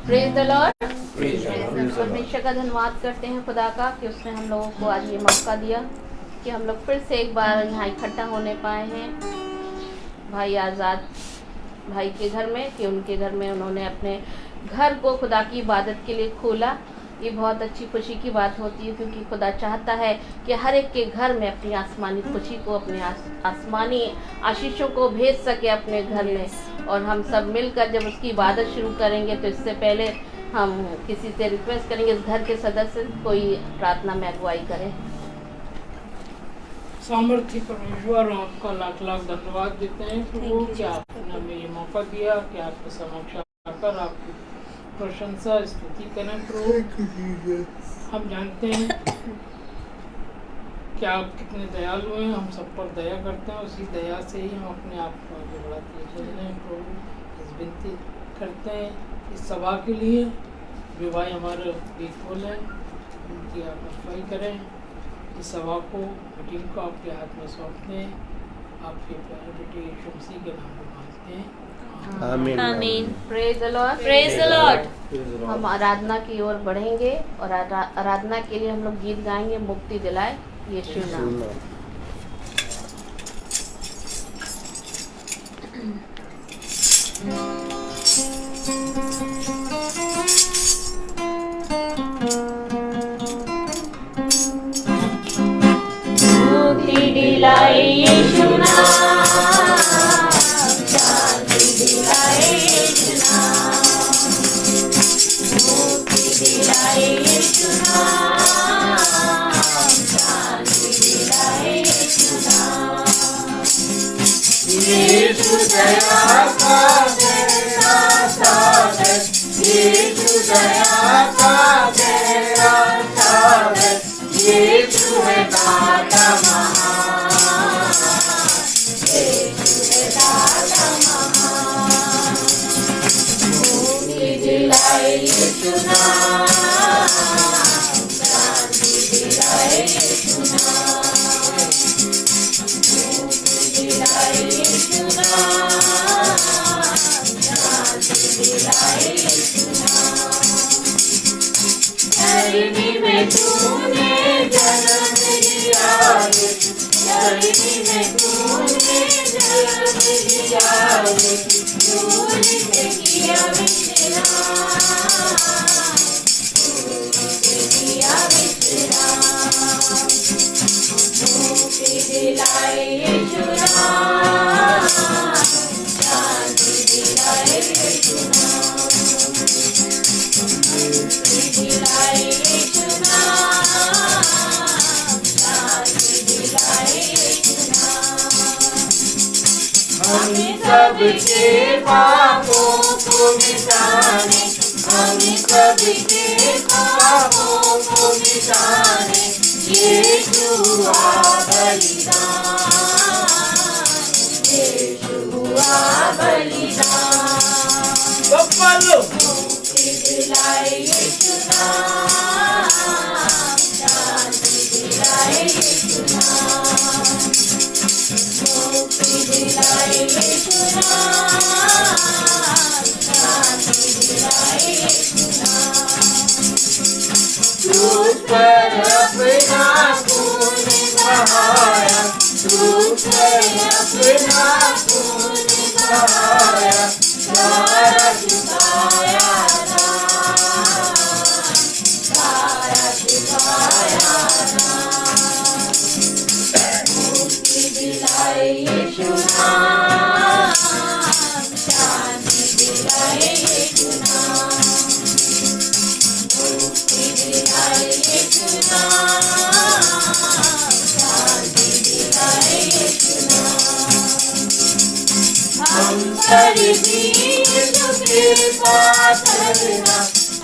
Praise the Lord. परमेश्वर का धन्यवाद करते हैं खुदा का कि उसने हम लोगों को आज ये मौका दिया कि हम लोग फिर से एक बार यहाँ इकट्ठा होने पाए हैं भाई आज़ाद भाई के घर में, कि उनके घर में उन्होंने अपने घर को खुदा की इबादत के लिए खोला। ये बहुत अच्छी खुशी की बात होती है, क्योंकि खुदा चाहता है कि हर एक के घर में अपनी आसमानी खुशी को, अपने आसमानी आशीषों को भेज सके अपने घर में। और हम सब मिलकर जब उसकी इबादत शुरू करेंगे तो इससे पहले हम किसी से रिक्वेस्ट करेंगे इस घर के सदस्य कोई प्रार्थना में अगुवाई करें। सामर्थ्य परमेश्वर, आपका लाख लाख धन्यवाद देते हैं प्रभु कि आपने हमें ये मौका दिया कि आपके समक्ष आकर आपकी प्रशंसा स्तुति करें प्रभु। हम जानते हैं कि आप कितने दयालु हैं, हम सब पर दया करते हैं, उसी दया से ही हम अपने आप को आगे बढ़ाते चल रहे हैं प्रभु। इस विनती करते हैं इस सभा के लिए जो भाई हमारे बीतफुल हैं, उनकी आप अगुवाई करें। इस सभा को, मीटिंग को आपके हाथ में सौंपते हैं, आपके प्यारे बेटे यीशु मसीह के नाम में मांगते हैं, आमीन। आमीन। Praise the lord. Praise the Lord. हम आराधना की ओर बढ़ेंगे और आराधना के लिए हम लोग गीत गाएंगे, मुक्ति दिलाए यीशु नाम। मुक्ति दिलाए यीशु नाम, शांति दिलाए यीशु नाम, मुक्ति दिलाए यीशु नाम, शांति दिलाए यीशु नाम। यीशु दया का गहरा सागर, यीशु दया का गहरा सागर, यीशु है दाता महान, यीशु है दाता महान। मुक्ति दिलाए यीशु नाम, शांति दिलाए यीशु नाम, मुक्ति दिलाए यीशु नाम, शांति दिलाए यीशु नाम। धरती में तूने जन्म लिया रे, धरती में तूने जन्म लिया रे, धूल से किया विश्राम, धूल से किया विश्राम। मुक्ति दिलाए यीशु नाम, शांति दिलाए यीशु नाम, मुक्ति दिलाए यीशु नाम, शांति दिलाए यीशु नाम। हम सबके पापों को मिटाने, हम सबके पापों को मिटाने यीशु हुआ बलिदान, यीशु हुआ बलिदान। मुक्ति दिलाए यीशु नाम, शांति दिलाए यीशु नाम, मुक्ति दिलाए यीशु नाम, शांति दिलाए यीशु नाम। क्रूस पर अपना खून बहाया, क्रूस पर अपना खून बहाया, सारा चुकाया दाम, सारा चुकाया दाम। मुक्ति दिलाए यीशु नाम, शांति दिलाए यीशु नाम, मुक्ति दिलाए यीशु नाम, शांति दिलाए यीशु नाम। हम पर भी यीशु कृपा करना,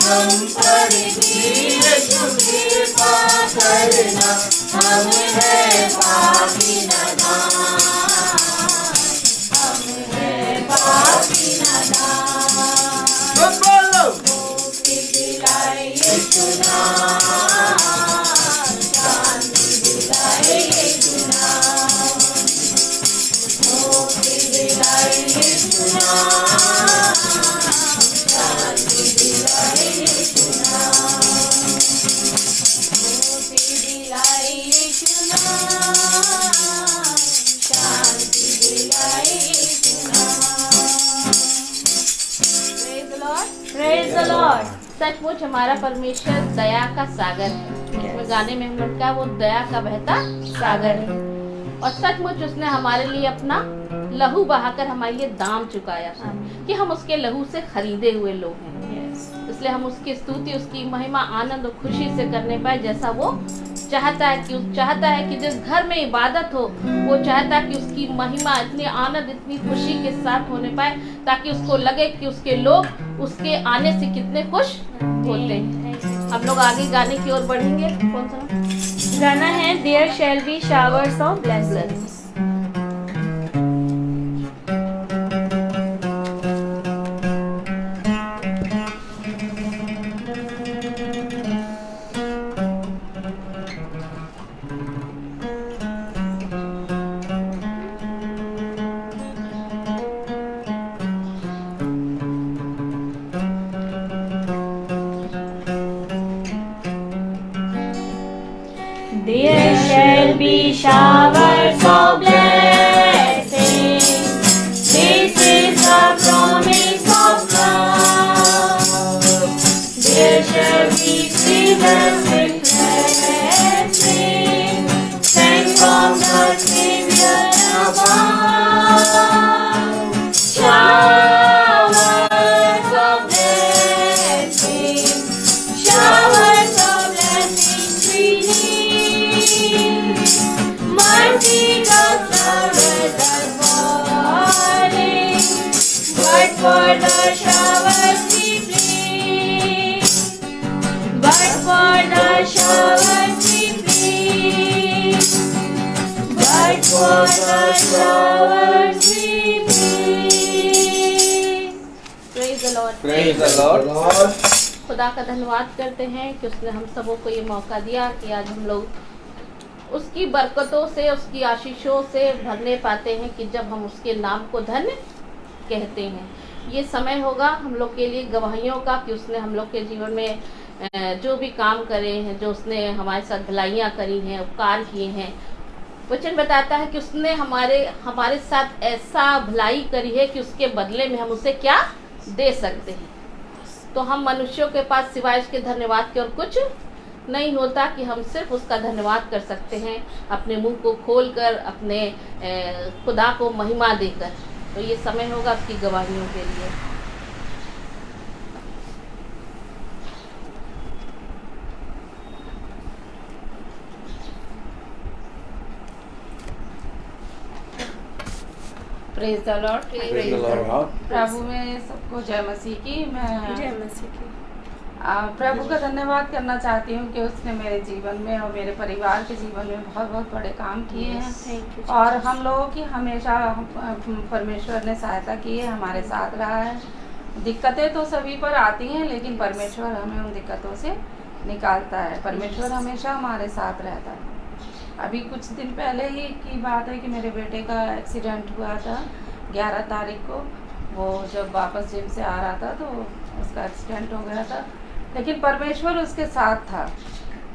हम पर भी यीशु कृपा करना, हम है पापी नादान, हम है पापी नादान। मुक्ति दिलाए यीशु नाम, शांति दिलाए यीशु नाम, मुक्ति दिलाए यीशु नाम, शांति दिलाए Praise the Lord. सचमुच हमारा परमेश्वर दया का सागर है। उसमें गाने में हम लोग का वो दया का बहता सागर है और सचमुच उसने हमारे लिए अपना लहू बहाकर हमारे लिए दाम चुकाया कि हम उसके लहू से खरीदे हुए लोग हैं। इसलिए हम उसकी स्तुति, उसकी महिमा आनंद और खुशी से करने पाए जैसा वो चाहता है कि जिस घर में इबादत हो वो चाहता है कि उसकी महिमा इतनी आनंद, इतनी खुशी के साथ होने पाए ताकि उसको लगे कि उसके लोग उसके आने से कितने खुश होते हैं। हम लोग आगे गाने की ओर बढ़ेंगे। कौन सा गाना है There shall be showers of blessings. There shall be showers of blessing. This is the promise of love. There shall be freedom refreshing, sent from the Savior above. Showers of blessing, showers of blessing we need. Mercy does showers are falling, but for the showers we plead. But for the showers we plead. But for the showers we plead. Praise the Lord. Praise the Lord. खुदा का धन्यवाद करते हैं कि उसने हम सबों को ये मौका दिया कि आज हम लोग उसकी बरकतों से, उसकी आशीषों से भरने पाते हैं कि जब हम उसके नाम को धन्य कहते हैं। ये समय होगा हम लोग के लिए गवाहियों का कि उसने हम लोग के जीवन में जो भी काम करे हैं, जो उसने हमारे साथ भलाइयाँ करी हैं, उपकार किए हैं। वचन बताता है कि उसने हमारे साथ ऐसा भलाई करी है कि उसके बदले में हम उसे क्या दे सकते हैं। तो हम मनुष्यों के पास सिवाय इसके धन्यवाद के और कुछ नहीं होता कि हम सिर्फ उसका धन्यवाद कर सकते हैं अपने मुंह को खोलकर, अपने खुदा को महिमा देकर। तो ये समय होगा आपकी गवाहियों के लिए। Praise the Lord. Praise the Lord. प्रभु में सबको जय मसीह की। मैं जय मसीह की। प्रभु का धन्यवाद करना चाहती हूँ कि उसने मेरे जीवन में और मेरे परिवार के जीवन में बहुत बहुत बड़े काम किए हैं Thank you, और हम लोगों की हमेशा परमेश्वर ने सहायता की है, हमारे साथ रहा है। दिक्कतें तो सभी पर आती हैं लेकिन परमेश्वर हमें उन दिक्कतों से निकालता है। परमेश्वर हमेशा हमारे साथ रहता है। अभी कुछ दिन पहले ही की बात है कि मेरे बेटे का एक्सीडेंट हुआ था 11 तारीख को। वो जब वापस जिम से आ रहा था तो उसका एक्सीडेंट हो गया था, लेकिन परमेश्वर उसके साथ था।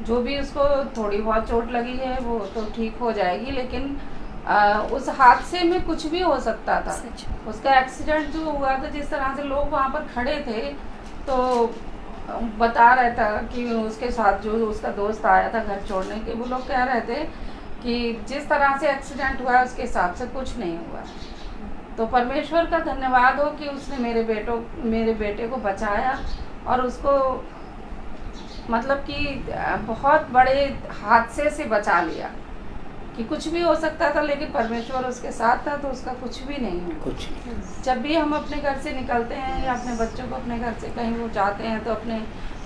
जो भी उसको थोड़ी बहुत चोट लगी है वो तो ठीक हो जाएगी, लेकिन उस हादसे में कुछ भी हो सकता था। उसका एक्सीडेंट जो हुआ था, जिस तरह से लोग वहाँ पर खड़े थे तो बता रहा था कि उसके साथ जो उसका दोस्त आया था घर छोड़ने के, वो लोग कह रहे थे कि जिस तरह से एक्सीडेंट हुआ उसके हिसाब से कुछ नहीं हुआ। तो परमेश्वर का धन्यवाद हो कि उसने मेरे बेटे को बचाया और उसको मतलब कि बहुत बड़े हादसे से बचा लिया कि कुछ भी हो सकता था, लेकिन परमेश्वर उसके साथ था तो उसका कुछ भी नहीं हुआ। जब भी हम अपने घर से निकलते हैं या अपने बच्चों को अपने घर से कहीं वो जाते हैं तो अपने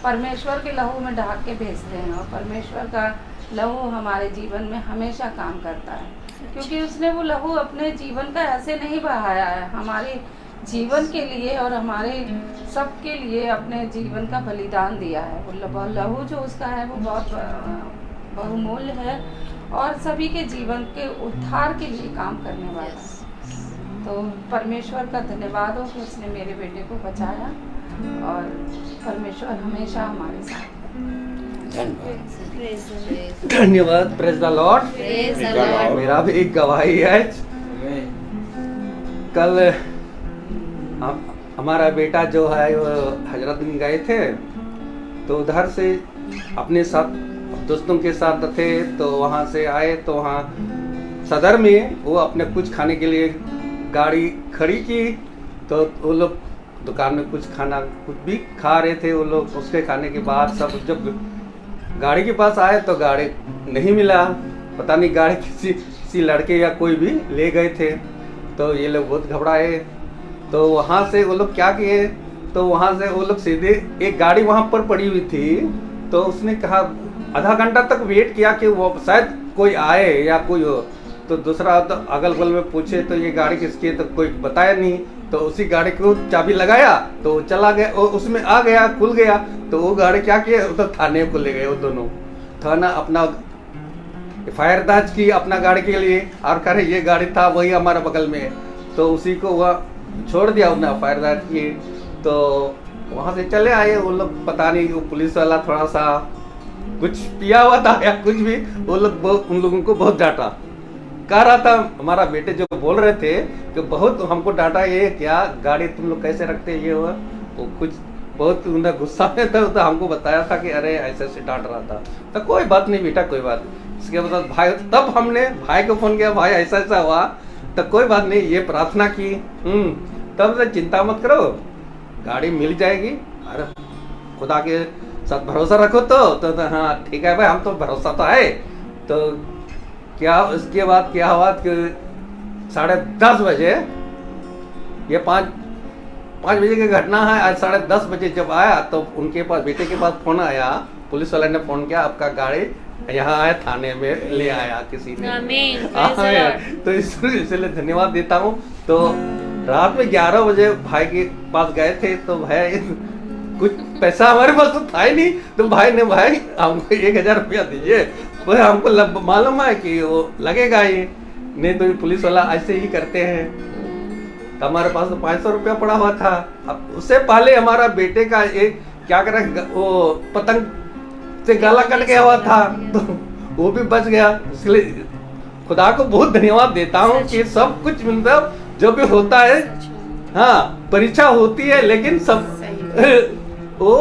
परमेश्वर के लहू में ढाक के भेजते हैं और परमेश्वर का लहू हमारे जीवन में हमेशा काम करता है, क्योंकि उसने वो लहू अपने जीवन का ऐसे नहीं बहाया है, हमारे जीवन के लिए और हमारे सबके लिए अपने जीवन का बलिदान दिया है। वो लहू जो उसका है वो बहुत बहुमूल्य है और सभी के जीवन के उद्धार के लिए काम करने वाला है। तो परमेश्वर का धन्यवाद हो कि उसने मेरे बेटे को बचाया और परमेश्वर हमेशा हमारे साथ धन्यवाद। Praise the Lord. Praise the Lord. मेरा भी एक गवाही है। कल हमारा बेटा जो है वो हजरतगंज गए थे, तो उधर से अपने साथ दोस्तों के साथ थे, तो वहाँ से आए तो वहाँ सदर में वो अपने कुछ खाने के लिए गाड़ी खड़ी की, तो वो लोग दुकान में कुछ खाना कुछ भी खा रहे थे वो लोग। उसके खाने के बाद सब जब गाड़ी के पास आए तो गाड़ी नहीं मिला, पता नहीं गाड़ी किसी लड़के या कोई भी ले गए थे। तो ये लोग बहुत घबराए, तो वहाँ से वो लोग क्या किए, तो वहाँ से वो लोग सीधे एक गाड़ी वहाँ पर पड़ी हुई थी, तो उसने कहा आधा घंटा तक वेट किया कि वो शायद कोई आए या कोई हो। तो दूसरा तो अगल बगल में पूछे तो ये गाड़ी किसकी है, तो कोई बताया नहीं। तो उसी गाड़ी को चाबी लगाया तो चला गया, और उसमें आ गया, खुल गया। तो वो गाड़ी क्या किया, तो थाने को ले गए वो दोनों। थाना अपना FIR दर्ज की अपना गाड़ी के लिए, और कह रहे ये गाड़ी था वही हमारे बगल में, तो उसी को वह छोड़ दिया, उन्हें FIR दर्ज किए। तो वहाँ से चले आए वो लोग। पता नहीं वो पुलिस वाला थोड़ा सा कुछ पिया हुआ था या कुछ भी, वो लोग उन लोगों को बहुत डांटा। कह रहा था हमारा बेटे जो बोल रहे थे कि बहुत हमको डांटा, ये क्या गाड़ी तुम लोग कैसे रखते, ये हुआ वो कुछ बहुत उन्हें गुस्सा में था। तो हमको बताया था कि अरे ऐसे ऐसे डांट रहा था। तो कोई बात नहीं बेटा, कोई बात। इसके बाद भाई, तब हमने भाई को फोन किया, भाई ऐसा ऐसा हुआ, तो कोई बात नहीं, ये प्रार्थना की, तब से चिंता मत करो, गाड़ी मिल जाएगी, अरे खुदा के साथ भरोसा रखो। तो हाँ ठीक है भाई, हम तो भरोसा तो है। तो क्या उसके बाद क्या हुआ कि 10:30 बजे, ये 5 बजे की घटना है। आज 10:30 बजे जब आया तो उनके पास, बेटे के पास फोन आया, पुलिस वाले ने फोन किया, आपका गाड़ी यहाँ आया, थाने में ले आया किसी ने। तो इसलिए धन्यवाद देता हूँ। तो रात में 11 बजे भाई के पास गए थे, तो भाई कुछ पैसा हमारे पास तो था ही नहीं, तो भाई ने, भाई हमको 1000 रुपया दीजिए। वो हमको मालूम है कि वो लगेगा ही नहीं, तो पुलिस वाला ऐसे ही करते हैं। तो हमारे पास तो 500 रुपया पड़ा हुआ था। अब उससे पहले हमारा बेटे का एक क्या करे, वो पतंग से गला कट गया हुआ था, तो वो भी बच गया। इसलिए खुदा को बहुत धन्यवाद देता हूँ कि सब कुछ मतलब जो भी होता है, हाँ परीक्षा होती है लेकिन सब वो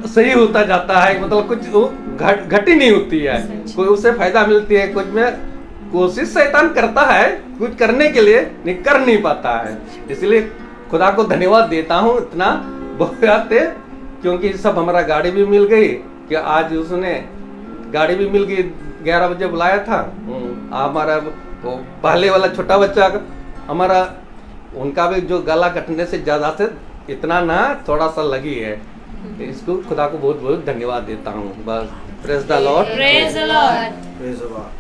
सही होता जाता है, मतलब कुछ वो घटी नहीं होती है, कोई उससे फायदा मिलती है। कुछ में कोशिश शैतान करता है कुछ करने के लिए, नहीं कर नहीं पाता है। इसलिए खुदा को धन्यवाद देता हूँ इतना बहुत, क्योंकि सब हमारा गाड़ी भी मिल गई, कि आज उसने गाड़ी भी मिल गई। 11 बजे बुलाया था। हमारा वो पहले वाला छोटा बच्चा हमारा, उनका भी जो गला कटने से ज्यादा से इतना ना थोड़ा सा लगी है। इसको खुदा को बहुत बहुत धन्यवाद देता हूँ। बस praise the lord, praise the lord, praise the lord.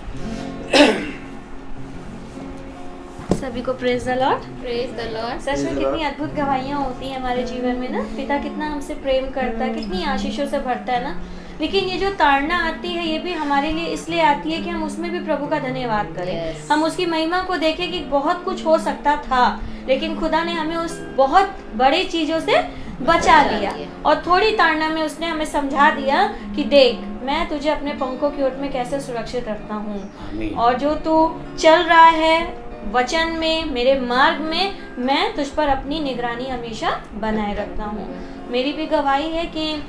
सभी को praise the lord. Praise the lord. सच में कितनी अद्भुत गवाहियाँ होती हैं हमारे जीवन में ना। पिता कितना हमसे प्रेम करता है, कितनी आशीषों से भरता है ना। लेकिन ये जो ताड़ना आती है, ये भी हमारे लिए इसलिए आती है कि हम उसमें भी प्रभु का धन्यवाद करें। हम उसकी महिमा को देखें कि बहुत कुछ हो सकता था, लेकिन खुदा ने हमें उस बहुत बड़ी चीजों से बचा लिया। और थोड़ी ताड़ना में उसने हमें समझा दिया कि देख, मैं तुझे अपने पंखों की ओट में कैसे सुरक्षित रखता हूँ, और जो तू चल रहा है वचन में, मेरे मार्ग में, मैं तुझ पर अपनी निगरानी हमेशा बनाए रखता हूँ। मेरी भी गवाही है कि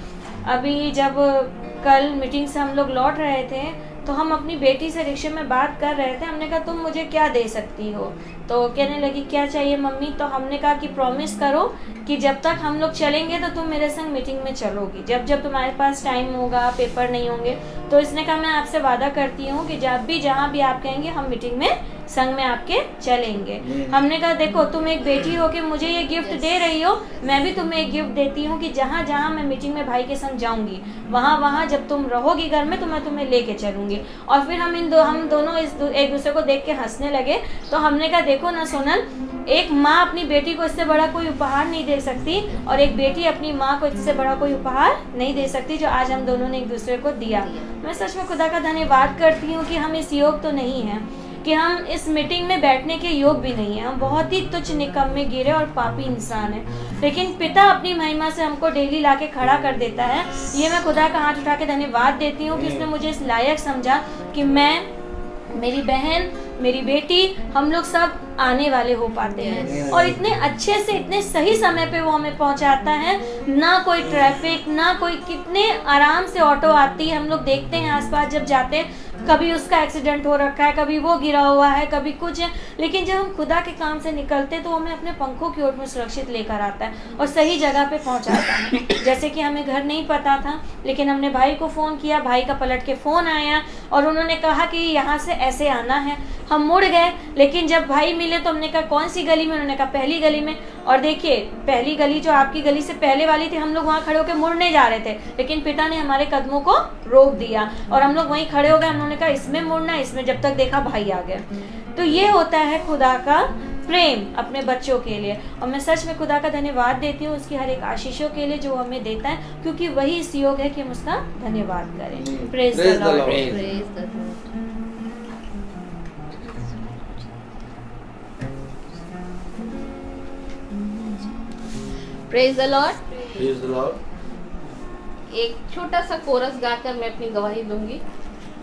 अभी जब कल मीटिंग से हम लोग लौट रहे थे, तो हम अपनी बेटी से रिक्शे में बात कर रहे थे। हमने कहा तुम मुझे क्या दे सकती हो, तो कहने लगी क्या चाहिए मम्मी। तो हमने कहा कि प्रॉमिस करो कि जब तक हम लोग चलेंगे तो तुम मेरे संग मीटिंग में चलोगी, जब जब तुम्हारे पास टाइम होगा, पेपर नहीं होंगे। तो इसने कहा मैं आपसे वादा करती हूँ कि जब भी जहाँ भी आप कहेंगे हम मीटिंग में संग में आपके चलेंगे। हमने कहा देखो, तुम एक बेटी हो के मुझे ये गिफ्ट दे रही हो, मैं भी तुम्हें एक गिफ्ट देती हूँ कि जहाँ जहाँ मैं मीटिंग में भाई के संग जाऊंगी, वहाँ वहाँ जब तुम रहोगी घर में तो मैं तुम्हें लेके चलूंगी। और फिर हम दोनों एक दूसरे को देख के हंसने लगे। तो हमने कहा देखो ना सोनल, एक माँ अपनी बेटी को इससे बड़ा कोई उपहार नहीं दे सकती, और एक बेटी अपनी माँ को इससे बड़ा कोई उपहार नहीं दे सकती, जो आज हम दोनों ने एक दूसरे को दिया। मैं सच में खुदा का धन्यवाद करती हूँ कि हम इस योग तो नहीं हैं, कि हम इस मीटिंग में बैठने के योग भी नहीं है। हम बहुत ही तुच्छ निकम्मे गिरे और पापी इंसान हैं, लेकिन पिता अपनी महिमा से हमको डेली लाके खड़ा कर देता है। ये मैं खुदा का हाथ उठा के धन्यवाद देती हूँ कि उसने मुझे इस लायक समझा कि मैं, मेरी बहन मेरी बेटी, हम लोग सब आने वाले हो पाते हैं। और इतने अच्छे से, इतने सही समय पे वो हमें पहुंचाता है, ना कोई ट्रैफिक, ना कोई, कितने आराम से ऑटो आती है। हम लोग देखते हैं आसपास जब जाते हैं, कभी उसका एक्सीडेंट हो रखा है, कभी वो गिरा हुआ है, कभी कुछ है, लेकिन जब हम खुदा के काम से निकलते तो हमें अपने पंखों की ओर में सुरक्षित लेकर आता है और सही जगह पे पहुंचाता है। जैसे कि हमें घर नहीं पता था, लेकिन हमने भाई को फ़ोन किया, भाई का पलट के फ़ोन आया और उन्होंने कहा कि यहाँ से ऐसे आना है। हम मुड़ गए, लेकिन जब भाई मिले तो हमने कहा कौन सी गली में, उन्होंने कहा पहली गली में। और देखिए, पहली गली जो आपकी गली से पहले वाली थी, हम लोग वहाँ खड़े होकर मुड़ने जा रहे थे, लेकिन पिता ने हमारे कदमों को रोक दिया और हम लोग वहीं खड़े हो गए। उन्होंने कहा इसमें मुड़ना, इसमें, जब तक देखा भाई आ गया। तो ये होता है खुदा का प्रेम अपने बच्चों के लिए। और मैं सच में खुदा का धन्यवाद देती हूँ उसकी हर एक आशीषों के लिए जो हमें देता है, क्योंकि वही इस योग है कि हम उसका धन्यवाद करें। Praise the lord. Praise the lord. Praise the Lord. एक छोटा सा कोरस गाकर मैं अपनी गवाही दूंगी,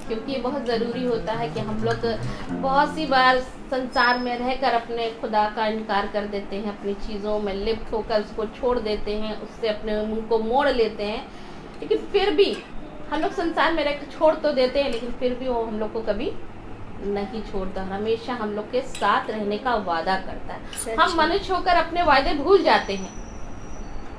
क्योंकि ये बहुत ज़रूरी होता है कि हम लोग बहुत सी बार संसार में रहकर अपने खुदा का इनकार कर देते हैं, अपनी चीज़ों में लिप्त होकर उसको छोड़ देते हैं, उससे अपने मुंह को मोड़ लेते हैं। लेकिन फिर भी हम लोग संसार में रहकर छोड़ तो देते हैं, लेकिन फिर भी वो हम लोग को कभी नहीं छोड़ता, हमेशा हम लोग के साथ रहने का वादा करता है। हम मनुष्य होकर अपने वायदे भूल जाते हैं,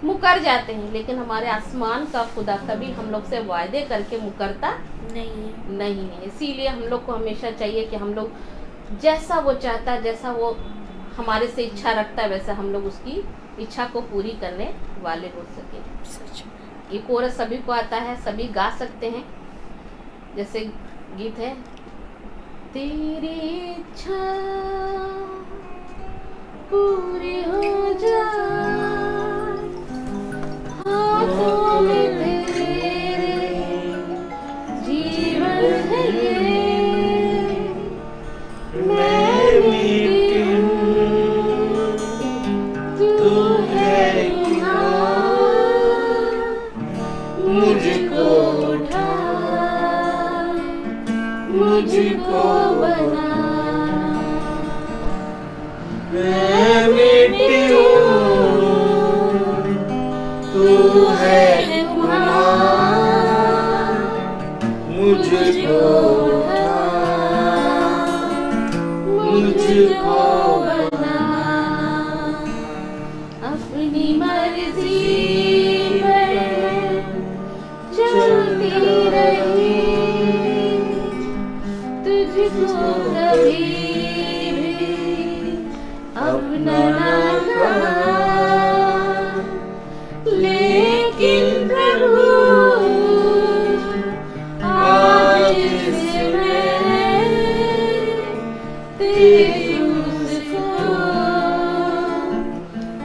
मुकर जाते हैं, लेकिन हमारे आसमान का खुदा कभी हम लोग से वायदे करके मुकरता नहीं है। इसीलिए हम लोग को हमेशा चाहिए कि हम लोग जैसा वो चाहता है, जैसा वो हमारे से इच्छा रखता है, वैसा हम लोग उसकी इच्छा को पूरी करने वाले हो सके। ये कोरस सभी को आता है, सभी गा सकते हैं। जैसे गीत है, तेरी इच्छा पूरी हो जाए, हाथों में तेरे जीवन है ये, मैं मिटूं, तू है यहाँ, मुझको उठा, मुझको बना, मैं मिटूं, तू है वहाँ, मुझको उठा, मुझको बना, अपनी मर्जी में चलती रही, तुझको कभी भी अपना ना कहा, लेकिन प्रभु आज से मैं तेरे उसको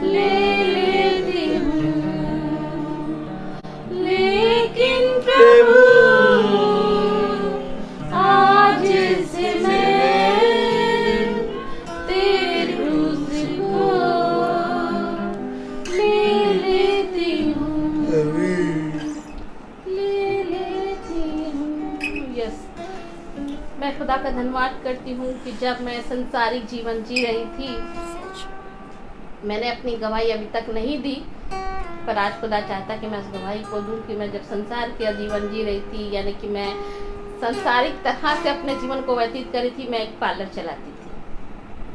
ले लेती हूँ, लेकिन प्रभु आज से मैं तेरे उसको ले लेती हूँ, ले लेती हूँ। यस, मैं खुदा का धन्यवाद करती हूँ कि जब मैं संसारिक जीवन जी रही थी, मैंने अपनी गवाही अभी तक नहीं दी, पर आज खुदा चाहता कि मैं उस गवाही को दूँ कि मैं जब संसार का जीवन जी रही थी, यानी कि मैं संसारिक तरह से अपने जीवन को व्यतीत करी थी। मैं एक पार्लर चलाती थी।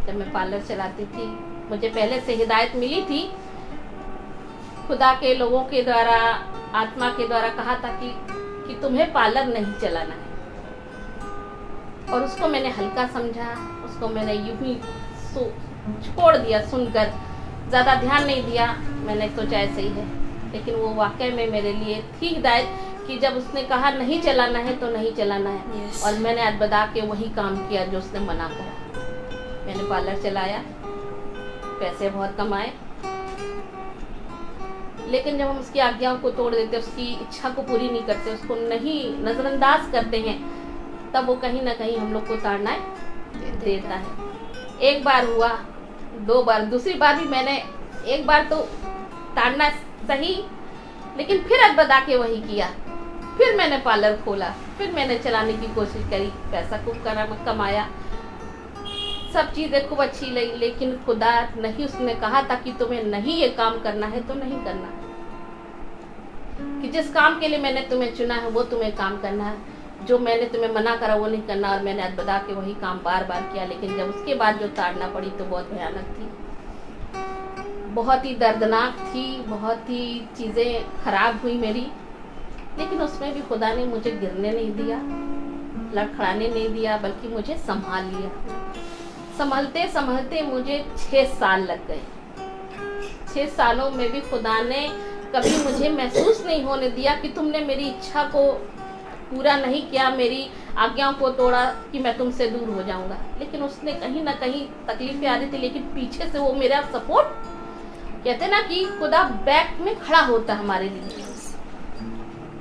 जब मैं पार्लर चलाती थी, मुझे पहले से हिदायत मिली थी, खुदा के लोगों के द्वारा, आत्मा के द्वारा कहा था कि तुम्हें पार्लर नहीं चलाना है। और उसको मैंने हल्का समझा, उसको मैंने यूं ही छोड़ दिया, सुनकर ज़्यादा ध्यान नहीं दिया। मैंने सोचा ऐसे ही है, लेकिन वो वाकई में मेरे लिए थी हिदायत कि जब उसने कहा नहीं चलाना है तो नहीं चलाना है। और मैंने आज बता के वही काम किया जो उसने मना करा। मैंने पार्लर चलाया, पैसे बहुत कमाए, लेकिन जब हम उसकी आज्ञाओं को तोड़ देते, उसकी इच्छा को पूरी नहीं करते, उसको नहीं नज़रअंदाज करते हैं, तब वो कहीं ना कहीं हम लोग को ताड़ना देता है। एक बार हुआ, दो बार, दूसरी बार भी मैंने एक बार तो ताड़ना सही, लेकिन फिर अदबदा के वही किया। फिर मैंने पार्लर खोला, फिर मैंने चलाने की कोशिश करी, पैसा खूब कमाया, सब चीज़ें खूब अच्छी लगी, लेकिन खुदा नहीं, उसने कहा था कि तुम्हें नहीं ये काम करना है तो नहीं करना है, कि जिस काम के लिए मैंने तुम्हें चुना है वो तुम्हें काम करना है, जो मैंने तुम्हें मना करा वो नहीं करना। और मैंने बता के वही काम बार बार किया, लेकिन जब उसके बाद जो ताड़ना पड़ी तो बहुत भयानक थी, बहुत ही दर्दनाक थी, बहुत ही चीज़ें खराब हुई मेरी। लेकिन उसमें भी खुदा ने मुझे गिरने नहीं दिया, लड़खड़ाने नहीं दिया, बल्कि मुझे संभाल लिया। संभलते संभलते मुझे 6 साल लग गए। 6 सालों में भी खुदा ने कभी मुझे महसूस नहीं होने दिया कि तुमने मेरी इच्छा को पूरा नहीं किया, मेरी आज्ञाओं को तोड़ा, कि मैं तुमसे दूर हो जाऊंगा। लेकिन उसने कहीं ना कहीं तकलीफें आ रही थी, लेकिन पीछे से वो मेरा सपोर्ट, कहते ना कि खुदा बैक में खड़ा होता हमारे लिए।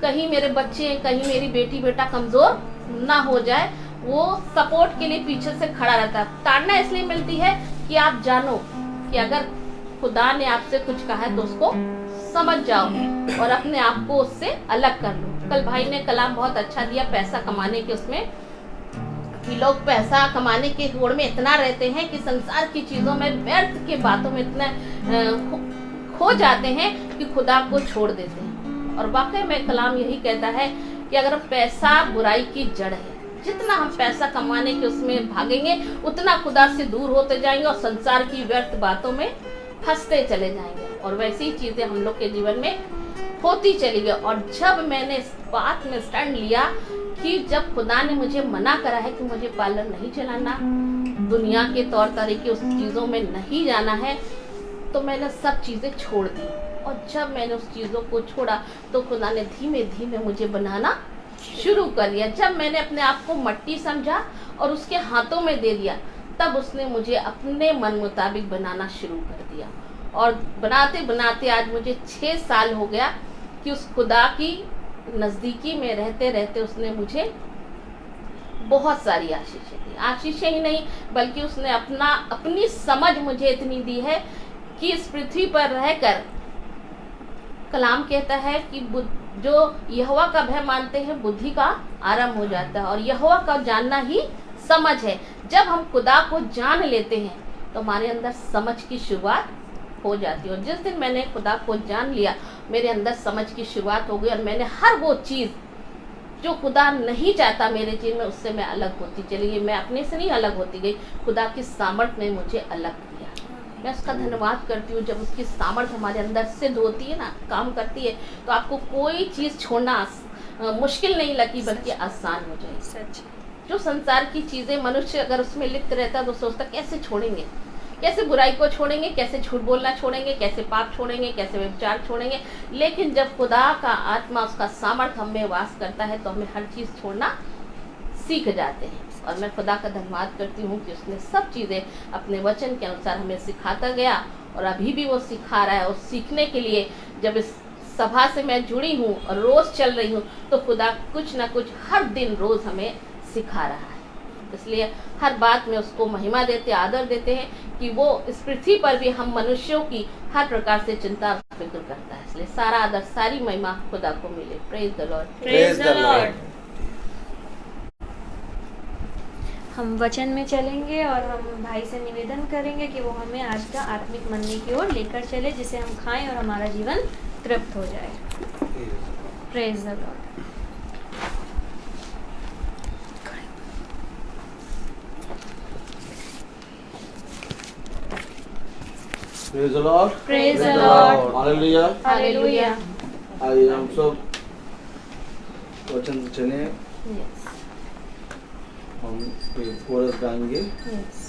कहीं मेरे बच्चे, कहीं मेरी बेटी बेटा कमजोर ना हो जाए, वो सपोर्ट के लिए पीछे से खड़ा रहता है। ताड़ना इसलिए मिलती है कि आप जानो कि अगर खुदा ने आपसे कुछ कहा है तो उसको समझ जाओ और अपने आप को उससे अलग कर लो। कल भाई ने कलाम बहुत अच्छा दिया पैसा कमाने के, उसमें कि लोग पैसा कमाने के होड़ में इतना रहते हैं कि संसार की चीजों में, व्यर्थ के बातों में इतना खो जाते हैं कि खुदा को छोड़ देते हैं। और वाकई में कलाम यही कहता है कि अगर पैसा बुराई की जड़ है, जितना हम पैसा कमाने के उसमें भागेंगे उतना खुदा से दूर होते जाएंगे और संसार की व्यर्थ बातों में फंसते चले जाएंगे। और वैसी चीजें हम लोग के जीवन में होती चली गई। और जब मैंने इस बात में स्टैंड लिया कि जब खुदा ने मुझे मना करा है कि मुझे पार्लर नहीं चलाना, दुनिया के तौर तरीके उस चीजों में नहीं जाना है, तो मैंने सब चीजें छोड़ दी। और जब मैंने उस चीजों को छोड़ा तो खुदा ने धीमे धीमे मुझे बनाना शुरू कर दिया। जब मैंने अपने आप को मट्टी समझा और उसके हाथों में दे दिया, तब उसने मुझे अपने मन मुताबिक बनाना शुरू कर दिया। और बनाते बनाते आज मुझे 6 साल हो गया कि उस खुदा की नज़दीकी में रहते रहते उसने मुझे बहुत सारी आशीषें दी। आशीषें ही नहीं, बल्कि उसने अपनी समझ मुझे इतनी दी है कि इस पृथ्वी पर रहकर, कलाम कहता है कि जो यहोवा का भय मानते हैं बुद्धि का आरंभ हो जाता है। और यहोवा का जानना ही समझ है। जब हम खुदा को जान लेते हैं तो हमारे अंदर समझ की शुरुआत हो जाती है। और जिस दिन मैंने खुदा को जान लिया, मेरे अंदर समझ की शुरुआत हो गई और मैंने हर वो चीज़ जो खुदा नहीं चाहता मेरे जीवन में, उससे मैं अलग होती चली गई। मैं अपने से नहीं अलग होती गई, खुदा की सामर्थ ने मुझे अलग किया। मैं उसका धन्यवाद करती हूँ। जब उसकी सामर्थ हमारे अंदर सिद्ध होती है ना, काम करती है, तो आपको कोई चीज़ छोड़ना मुश्किल नहीं लगती, बल्कि आसान हो जाएगी। सच। जो संसार की चीज़ें मनुष्य अगर उसमें लिप्त रहता है तो सोचता कैसे छोड़ेंगे, कैसे बुराई को छोड़ेंगे, कैसे झूठ बोलना छोड़ेंगे, कैसे पाप छोड़ेंगे, कैसे व्यभिचार छोड़ेंगे। लेकिन जब खुदा का आत्मा, उसका सामर्थ हम में वास करता है तो हमें हर चीज़ छोड़ना सीख जाते हैं। और मैं खुदा का धन्यवाद करती हूँ कि उसने सब चीज़ें अपने वचन के अनुसार हमें सिखाता गया और अभी भी वो सिखा रहा है। और सीखने के लिए जब इस सभा से मैं जुड़ी हूँ और रोज़ चल रही हूँ, तो खुदा कुछ ना कुछ हर दिन रोज़ हमें सिखा रहा है। इसलिए हर बात में उसको महिमा देते, आदर देते हैं कि वो इस पृथ्वी पर भी हम मनुष्यों की हर प्रकार से चिंता और फिक्र करता है। इसलिए सारा आदर, सारी महिमा खुदा को मिले। Praise the lord. Praise the Lord. हम वचन में चलेंगे और हम भाई से निवेदन करेंगे कि वो हमें आज का आत्मिक मंदिर की ओर लेकर चले, जिसे हम खाएं और हमारा जीवन तृप्त हो जाए। Praise the Lord. Praise the Lord. Praise the Lord. Hallelujah. Hallelujah. आइए हम सब वचन से चले, यस, हम कोरस गाएंगे। यस।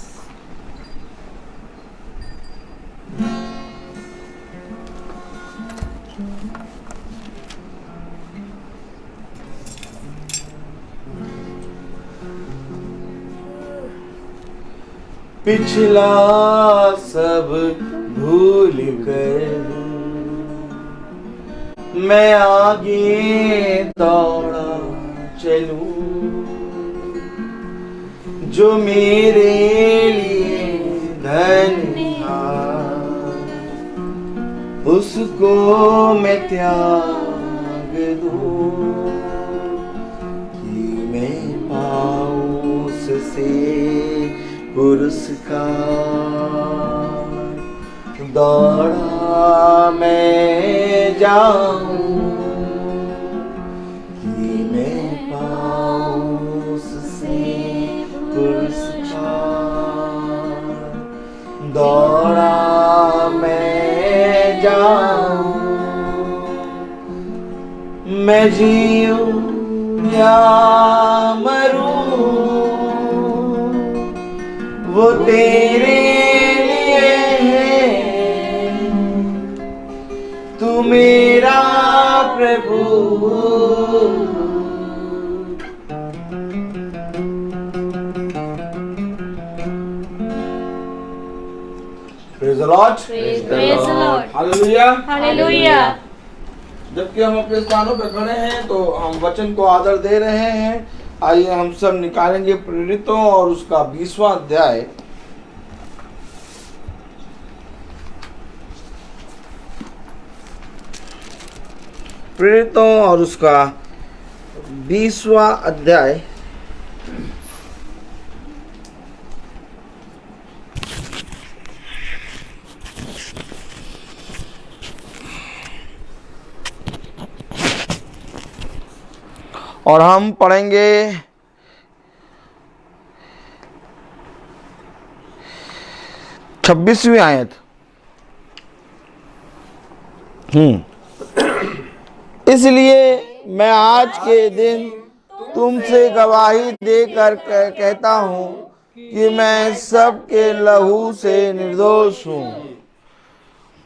पिछला सब भूल कर मैं आगे दौड़ा चलूं, जो मेरे लिए धन्य उसको मैं त्याग दूं, कि मैं पाऊं उससे पुरस्कार दौड़ा मैं जाऊं कि मैं पाऊं उससे पुरस्कार दौड़ा मैं जाऊं मैं जीऊं या मरूं वो तेरे लिए है तू मेरा प्रभु Praise the Lord. Praise the Lord. Hallelujah. Hallelujah. जबकि हम अपने स्थानों पर खड़े हैं तो हम वचन को आदर दे रहे हैं। आइए हम सब निकालेंगे प्रेरितों और उसका 20वां अध्याय। प्रेरितों और उसका 20वां अध्याय। और हम पढ़ेंगे 26वीं आयत। इसलिए मैं आज के दिन तुमसे गवाही देकर कहता हूँ कि मैं सबके लहू से निर्दोष हूँ।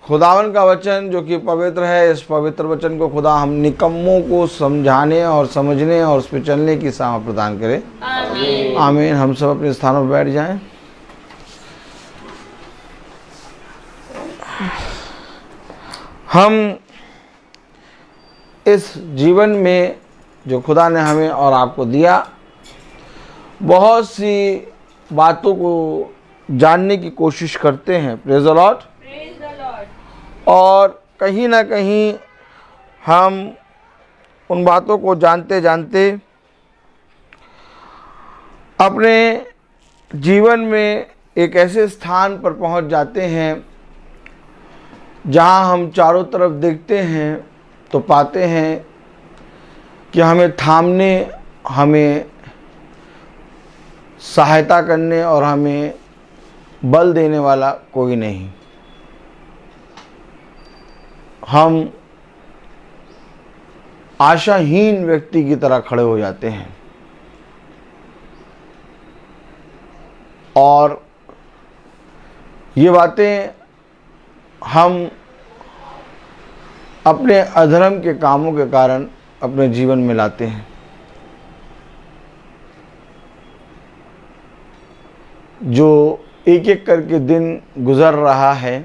खुदावन का वचन जो कि पवित्र है, इस पवित्र वचन को खुदा हम निकम्मों को समझाने और समझने और उस पर चलने की सामर्थ प्रदान करे। आमीन। आमीन। हम सब अपने स्थानों पर बैठ जाएं। हम इस जीवन में जो खुदा ने हमें और आपको दिया, बहुत सी बातों को जानने की कोशिश करते हैं। Praise the Lord. और कहीं ना कहीं हम उन बातों को जानते जानते अपने जीवन में एक ऐसे स्थान पर पहुंच जाते हैं जहां हम चारों तरफ देखते हैं तो पाते हैं कि हमें थामने, हमें सहायता करने और हमें बल देने वाला कोई नहीं। हम आशाहीन व्यक्ति की तरह खड़े हो जाते हैं और ये बातें हम अपने अधर्म के कामों के कारण अपने जीवन में लाते हैं। जो एक एक करके दिन गुजर रहा है,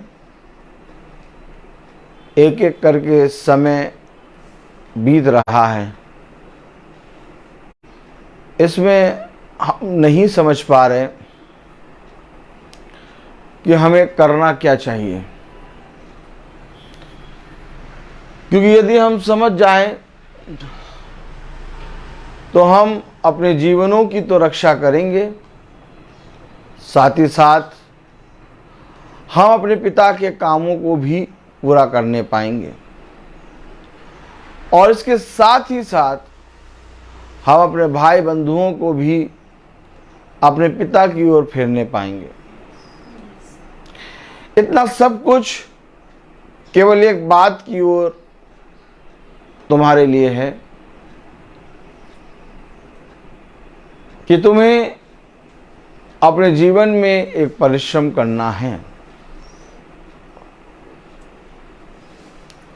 एक एक करके समय बीत रहा है, इसमें हम नहीं समझ पा रहे कि हमें करना क्या चाहिए। क्योंकि यदि हम समझ जाएं तो हम अपने जीवनों की तो रक्षा करेंगे, साथ ही साथ हम अपने पिता के कामों को भी पूरा करने पाएंगे और इसके साथ ही साथ हम अपने भाई बंधुओं को भी अपने पिता की ओर फेरने पाएंगे। इतना सब कुछ केवल एक बात की ओर तुम्हारे लिए है कि तुम्हें अपने जीवन में एक परिश्रम करना है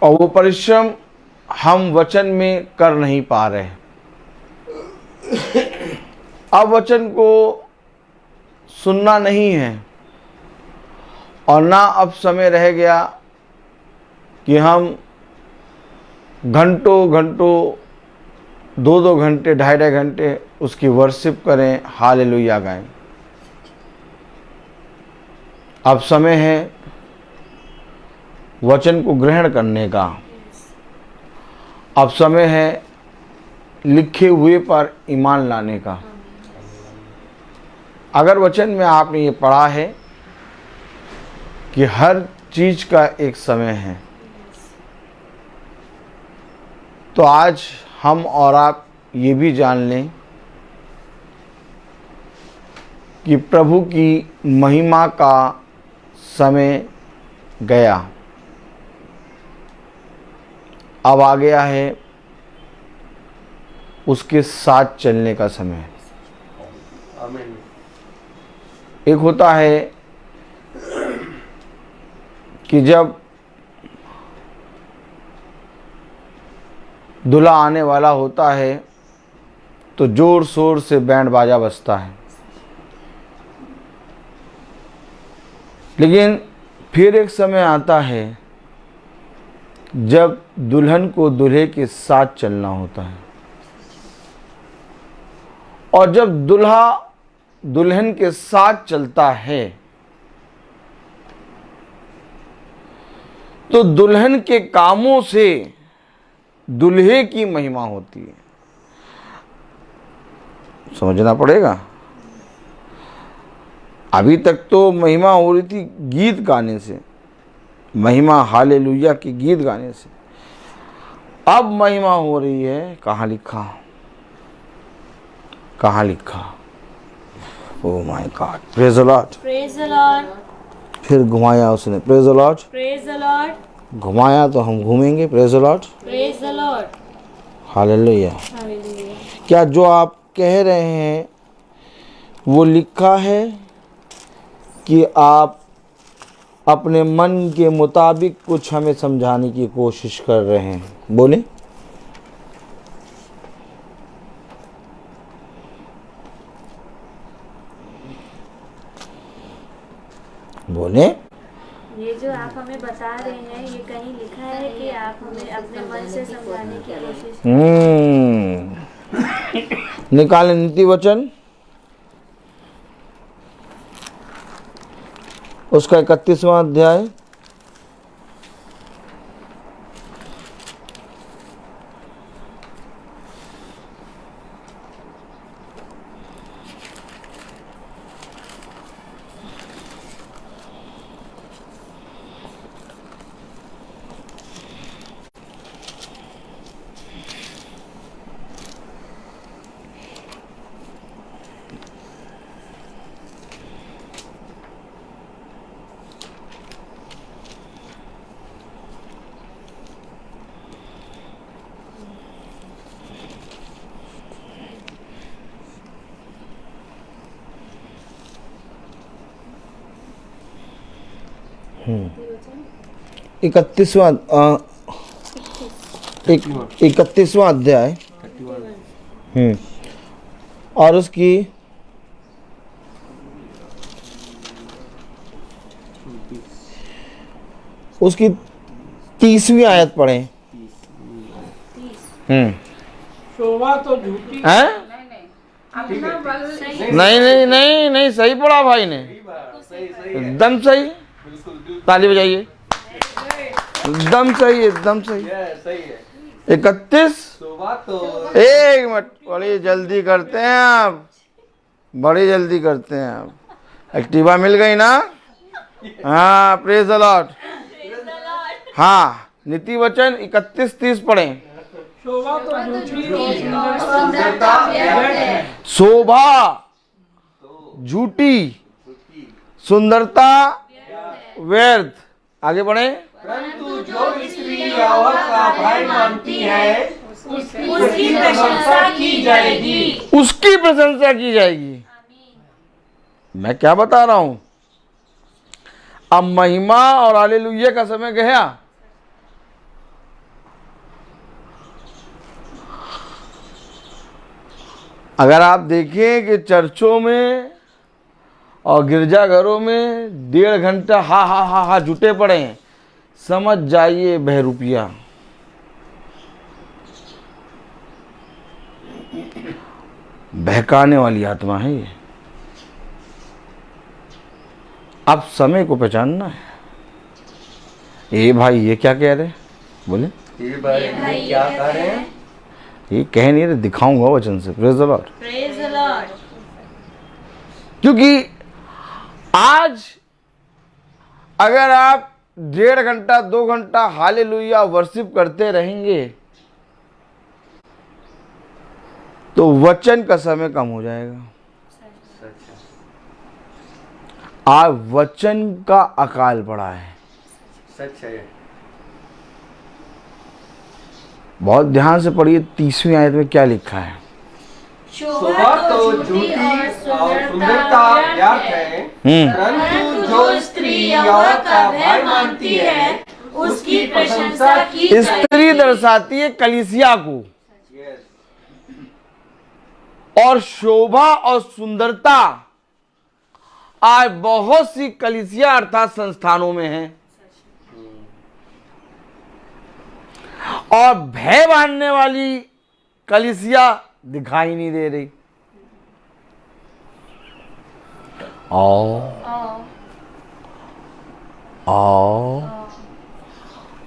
और वो परिश्रम हम वचन में कर नहीं पा रहे। अब वचन को सुनना नहीं है और ना अब समय रह गया कि हम घंटों घंटों, 2-2 घंटे, 2.5 घंटे उसकी वर्शिप करें, हालेलुया गाएं। अब समय है वचन को ग्रहण करने का। अब समय है लिखे हुए पर ईमान लाने का। अगर वचन में आपने ये पढ़ा है कि हर चीज का एक समय है, तो आज हम और आप ये भी जान लें कि प्रभु की महिमा का समय गया, अब आ गया है उसके साथ चलने का समय। आमीन। एक होता है कि जब दूल्हा आने वाला होता है तो जोर शोर से बैंड बाजा बजता है, लेकिन फिर एक समय आता है जब दुल्हन को दूल्हे के साथ चलना होता है, और जब दूल्हा दुल्हन के साथ चलता है तो दुल्हन के कामों से दूल्हे की महिमा होती है। समझना पड़ेगा। अभी तक तो महिमा हो रही थी गीत गाने से, महिमा हालेलुया की गीत गाने से। अब महिमा हो रही है कहाँ लिखा, कहाँ लिखा। Oh my God, praise the lord, praise the Lord, फिर घुमाया उसने, praise the lord, praise the Lord, घुमाया तो हम घूमेंगे, praise the lord, praise the Lord, hallelujah. Hallelujah. क्या जो आप कह रहे हैं वो लिखा है कि आप अपने मन के मुताबिक कुछ हमें समझाने की कोशिश कर रहे हैं? बोले। बोले। ये जो आप हमें बता रहे हैं ये कहीं लिखा है कि आप हमें अपने मन से समझाने की कोशिश? निकालें नीति वचन उसका 31वां अध्याय, इकतीसवां अध्याय, और उसकी 30वीं आयत पढ़ें। शोभा तो झूठी हैं? नहीं, सही पढ़ा भाई ने, एकदम सही। ताली बजाइए, एकदम सही, एकदम सही। सही है। 31। एक मिनट, बड़ी जल्दी करते हैं आप, बड़ी जल्दी करते हैं आप। एक्टिवा मिल गई ना? हाँ, प्रेज द लॉर्ड। हाँ, नीति वचन 31-30 पढ़ें। शोभा तो झूठी, शोभा झूठी, सुंदरता व्यर्थ। आगे बढ़े। परंतु जो स्त्री यहोवा का भय मानती है उसकी प्रशंसा की जाएगी, उसकी प्रशंसा की जाएगी। मैं क्या बता रहा हूं? अब महिमा और हालेलुया का समय गया। अगर आप देखें कि चर्चों में और गिरजाघरों में 1.5 घंटा हा जुटे पड़े हैं, समझ जाइए बहरूपिया। बहकाने वाली आत्मा है ये। अब समय को पहचानना है। ये भाई ये क्या कह रहे हैं? बोले। ये भाई क्या कह रहे हैं? ये कह नहीं रहे, दिखाऊंगा वचन से। Praise the lord, praise the Lord. क्योंकि आज अगर आप 1.5 घंटा 2 घंटा हालेलुया वर्शिप करते रहेंगे तो वचन का समय कम हो जाएगा। आज वचन का अकाल पड़ा है। सच है। बहुत ध्यान से पढ़िए 30वीं आयत में क्या लिखा है। शोभा तो झूठी और सुंदरता व्यर्थ है, परंतु जो स्त्री यहोवा का भय मानती है उसकी प्रशंसा की स्त्री दर्शाती है कलीसिया को, और शोभा और सुंदरता आज बहुत सी कलीसिया अर्थात संस्थानों में है, और भय बांधने वाली कलीसिया दिखाई नहीं दे रही। आओ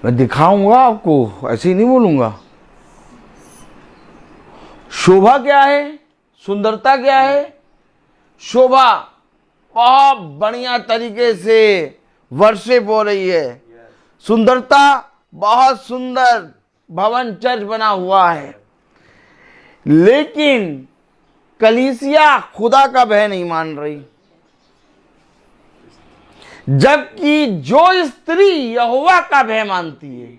मैं दिखाऊंगा आपको, ऐसे ही नहीं बोलूंगा। शोभा क्या है, सुंदरता क्या है। शोभा बहुत बढ़िया तरीके से वर्शिप हो रही है। सुंदरता बहुत सुंदर भवन चर्च बना हुआ है, लेकिन कलीसिया खुदा का भय नहीं मान रही। जबकि जो स्त्री यहोवा का भय मानती है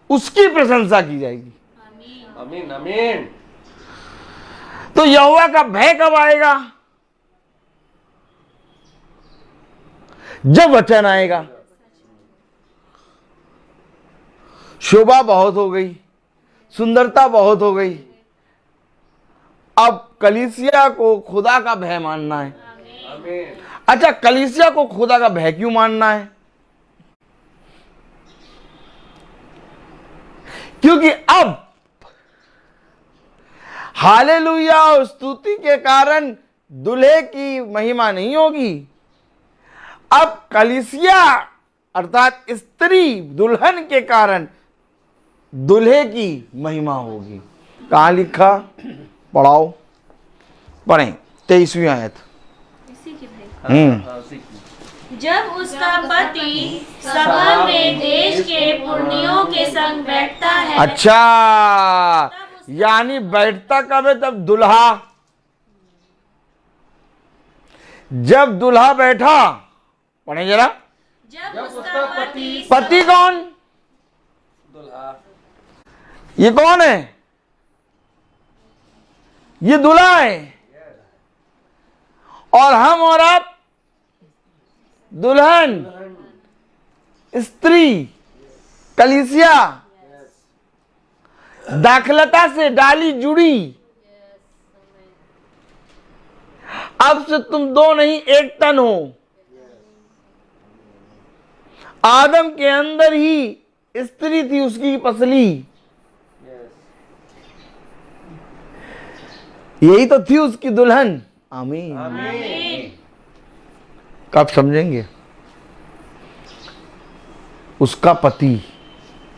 उसकी प्रशंसा की जाएगी। आमीन आमीन। तो यहोवा का भय कब आएगा? जब वचन आएगा। शोभा बहुत हो गई, सुंदरता बहुत हो गई, अब कलीसिया को खुदा का भय मानना है। आमीन। अच्छा, कलीसिया को खुदा का भय क्यों मानना है? क्योंकि अब हालेलुया और स्तुति के कारण दूल्हे की महिमा नहीं होगी। अब कलीसिया अर्थात स्त्री दुल्हन के कारण दूल्हे की महिमा होगी। कहाँ लिखा? पढ़ाओ, पढ़ें 23वीं आयत। इसी की भाई। जब उसका पति सभा में देश के पुरनियों के संग बैठता है। अच्छा, यानी बैठता कब है? तब दुल्हा, जब दुल्हा बैठा, पढ़े जरा। जब उसका पति पति कौन? दुल्हा। ये कौन है? ये दूल्हा है, और हम और आप दुल्हन, स्त्री, कलीसिया, दाखलता से डाली जुड़ी। अब से तुम दो नहीं एक तन हो। आदम के अंदर ही स्त्री थी, उसकी पसली, यही तो थी उसकी दुल्हन। आमीन आमीन। कब समझेंगे? उसका पति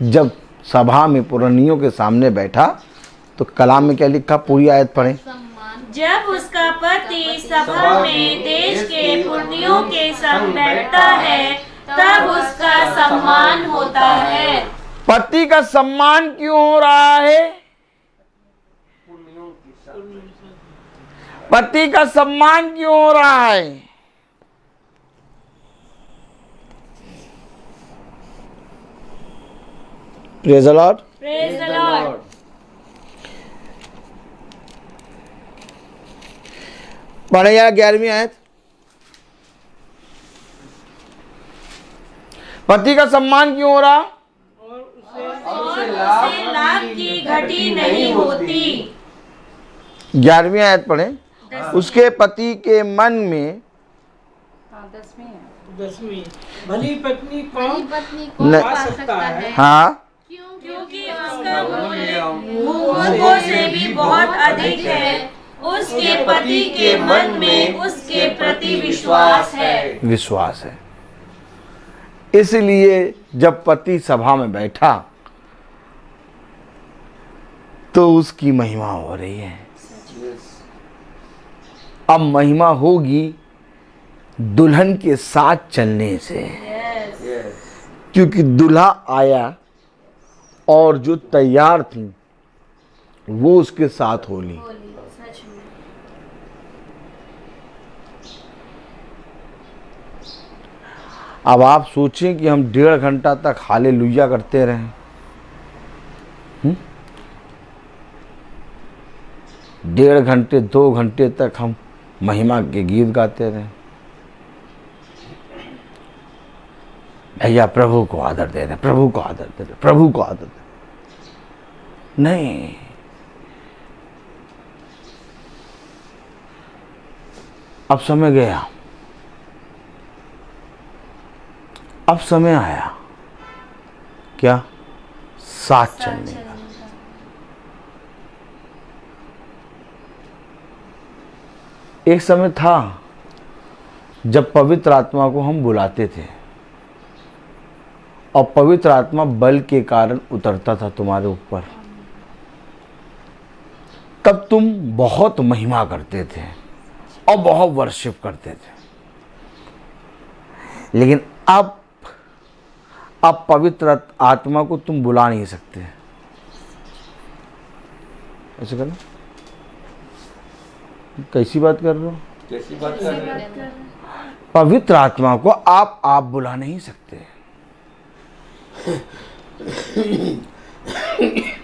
जब सभा में पुरनियों के सामने बैठा तो कलाम में क्या लिखा? पूरी आयत पढ़ें। जब उसका पति सभा में देश के पुरनियों के संग बैठता है तब उसका सम्मान होता है। पति का सम्मान क्यों हो रहा है? पति का सम्मान क्यों हो रहा है? Praise the Lord. Praise the Lord. पढ़े यार 11वीं आयत। पति का सम्मान क्यों हो रहा? उसे लाभ की घटी नहीं होती। 11वीं आयत पढ़े। उसके पति के मन में, 10वीं है। 10वीं, भली पत्नी कौन न- पा सकता है? हाँ, क्योंकि उसका मूल्य मूर्खों से भी बहुत अधिक है। उसके पति के मन में उसके प्रति विश्वास है। विश्वास है। इसलिए जब पति सभा में बैठा तो उसकी महिमा हो रही है। अब महिमा होगी दुल्हन के साथ चलने से, क्योंकि दूल्हा आया और जो तैयार थी वो उसके साथ होली। सच में। अब आप सोचें कि हम 1.5 घंटा तक हालेलुया करते रहें, 1.5 घंटे 2 घंटे तक हम महिमा के गीत गाते रहें। भैया प्रभु को आदर दे रहे, प्रभु को आदर दे रहे, प्रभु को आदर दे रहे। नहीं, अब समय गया, अब समय आया क्या? साथ चलने का। एक समय था जब पवित्र आत्मा को हम बुलाते थे और पवित्र आत्मा बल के कारण उतरता था तुम्हारे ऊपर, तब तुम बहुत महिमा करते थे और बहुत वर्शिप करते थे। लेकिन अब पवित्र आत्मा को तुम बुला नहीं सकते। ऐसे करो, कैसी बात कर रहे हो? कैसी बात कर रहे हैं? पवित्र आत्मा को आप बुला नहीं सकते।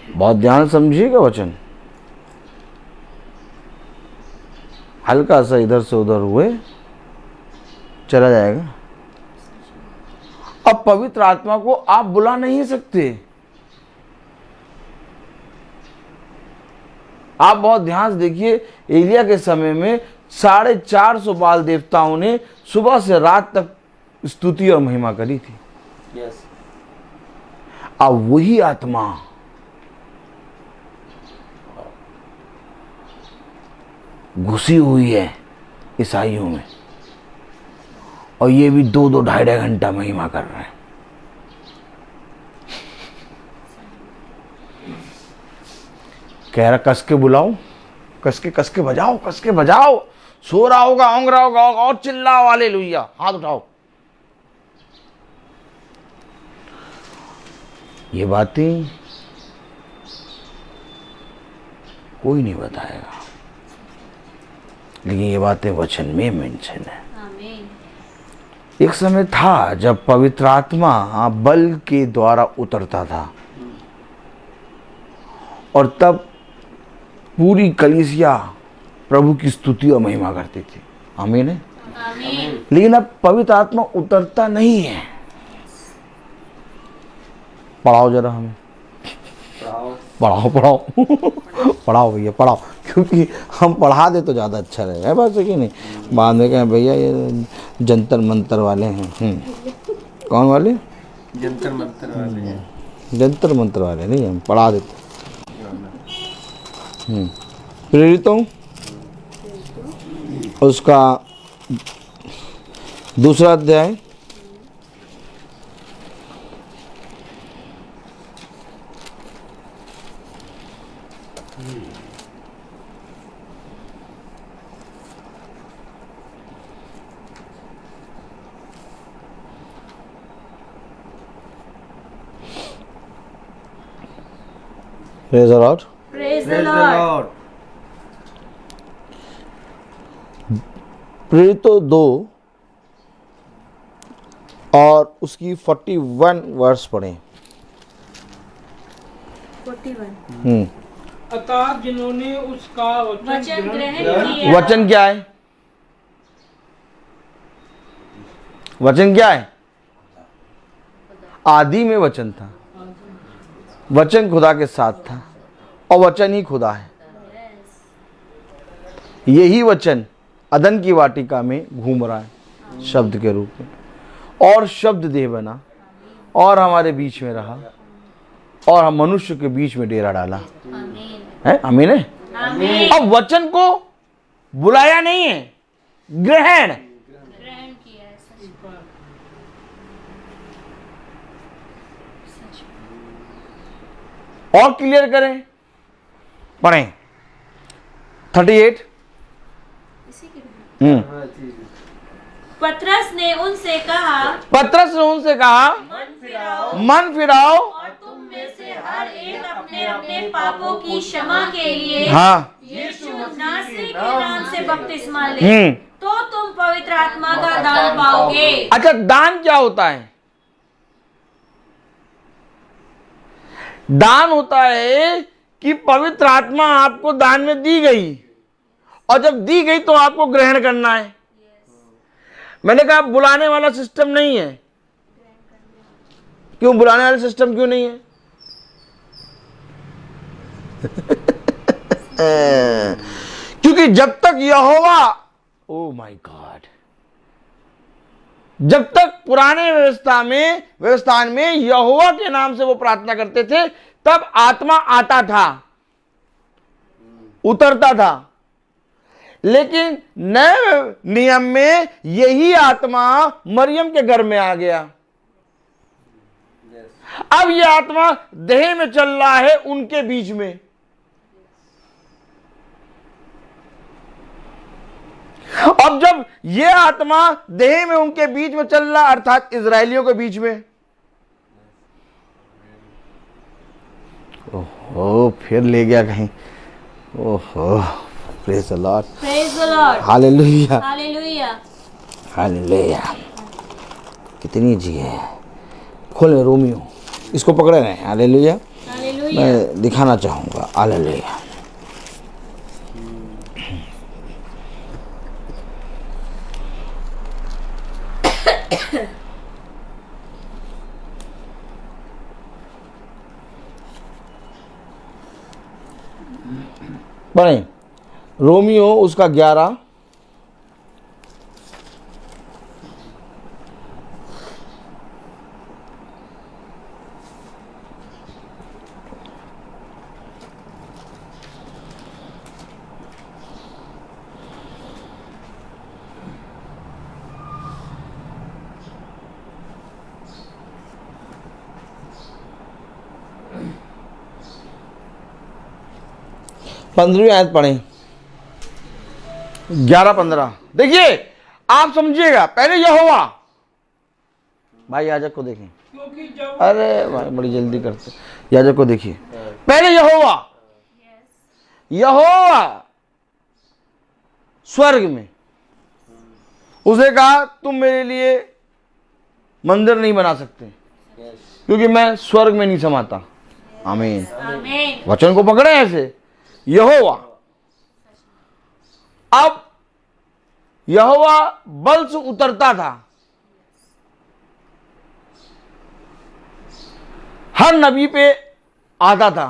बहुत ध्यान समझिएगा वचन। हल्का सा इधर से उधर हुए चला जाएगा। अब पवित्र आत्मा को आप बुला नहीं सकते। आप बहुत ध्यान से देखिए, एलिया के समय में 450 बाल देवताओं ने सुबह से रात तक स्तुति और महिमा करी थी। यस। अब वही आत्मा घुसी हुई है ईसाइयों में, और ये भी 2-2, 2.5 घंटा महिमा कर रहे हैं। कह रहा कस के बुलाओ, कस के बजाओ, कस के बजाओ। सो रहा होगा, ओंग रहा होगा, और चिल्लाओ हालेलुया, हाथ उठाओ। ये बातें कोई नहीं बताएगा, लेकिन ये बातें वचन में मेंशन है। एक समय था जब पवित्र आत्मा बल के द्वारा उतरता था और तब पूरी कलीसिया प्रभु की स्तुति और महिमा करती थी। आमीन है। लेकिन अब पवित्र आत्मा उतरता नहीं है। पढ़ाओ जरा हमें, पढ़ाओ पढ़ाओ भैया, पढ़ाओ, क्योंकि हम पढ़ा दे तो ज़्यादा अच्छा रहेगा। बात है कि नहीं? बाद में कहें भैया ये जंतर मंतर वाले हैं। कौन वाले? जंतर मंतर वाले। जंतर मंतर वाले नहीं, हम पढ़ा देते। प्रेरितों उसका 2 अध्याय 'Praise the Lord'। Praise the Lord। प्रेरितों 2 और उसकी 41 वर्ष पढ़ें। 41। अतः जिन्होंने उसका वचन ग्रहण किया। वचन क्या है? वचन क्या है? आदि में वचन था, वचन खुदा के साथ था और वचन ही खुदा है। यही वचन अदन की वाटिका में घूम रहा है शब्द के रूप में, और शब्द देह बना और हमारे बीच में रहा और हम मनुष्य के बीच में डेरा डाला है। आमीन है। अब वचन को बुलाया नहीं है, ग्रहण किया है। और क्लियर करें, पढ़ें 38। इसी की भी। हाँ, ठीक है। पतरस ने उनसे कहा, पतरस ने उनसे कहा, मन फिराओ और तुम में से हर एक अपने अपने पापों की क्षमा के लिए हाँ यीशु नासरी के नाम से बपतिस्मा ले, तो तुम पवित्र आत्मा का दान पाओगे। अच्छा, दान क्या होता है? दान होता है कि पवित्र आत्मा आपको दान में दी गई, और जब दी गई तो आपको ग्रहण करना है। मैंने कहा बुलाने वाला सिस्टम नहीं है। क्यों बुलाने वाला सिस्टम क्यों नहीं है? क्योंकि जब तक यहोवा, ओ माय गॉड, जब तक पुराने व्यवस्थान में यहोवा के नाम से वो प्रार्थना करते थे, तब आत्मा आता था, उतरता था। लेकिन नए नियम में यही आत्मा मरियम के घर में आ गया। अब ये आत्मा देह में चल रहा है उनके बीच में। अब जब ये आत्मा देह में उनके बीच में चल रहा, अर्थात इजरायलियों के बीच में, ओहो फिर ले गया कहीं। ओहो, praise the lord, praise the Lord, hallelujah, hallelujah, hallelujah. कितनी जी है। खोले रोमियो, इसको पकड़े रहे। Hallelujah, hallelujah. मैं दिखाना चाहूंगा। हालेलुया। पढ़े रोमियो उसका 11 15वीं आयत पढ़ें। 11-15 देखिए, आप समझिएगा। पहले यहोवा, भाई याजक को देखें। क्योंकि जब अरे भाई बड़ी जल्दी करते, याजक को देखिए। पहले यहोवा, यहोवा स्वर्ग में, उसे कहा तुम मेरे लिए मंदिर नहीं बना सकते क्योंकि मैं स्वर्ग में नहीं समाता। आमीन। आमीन। वचन को पकड़े ऐसे। यहोवा, अब यहोवा बल से उतरता था, हर नबी पे आता था,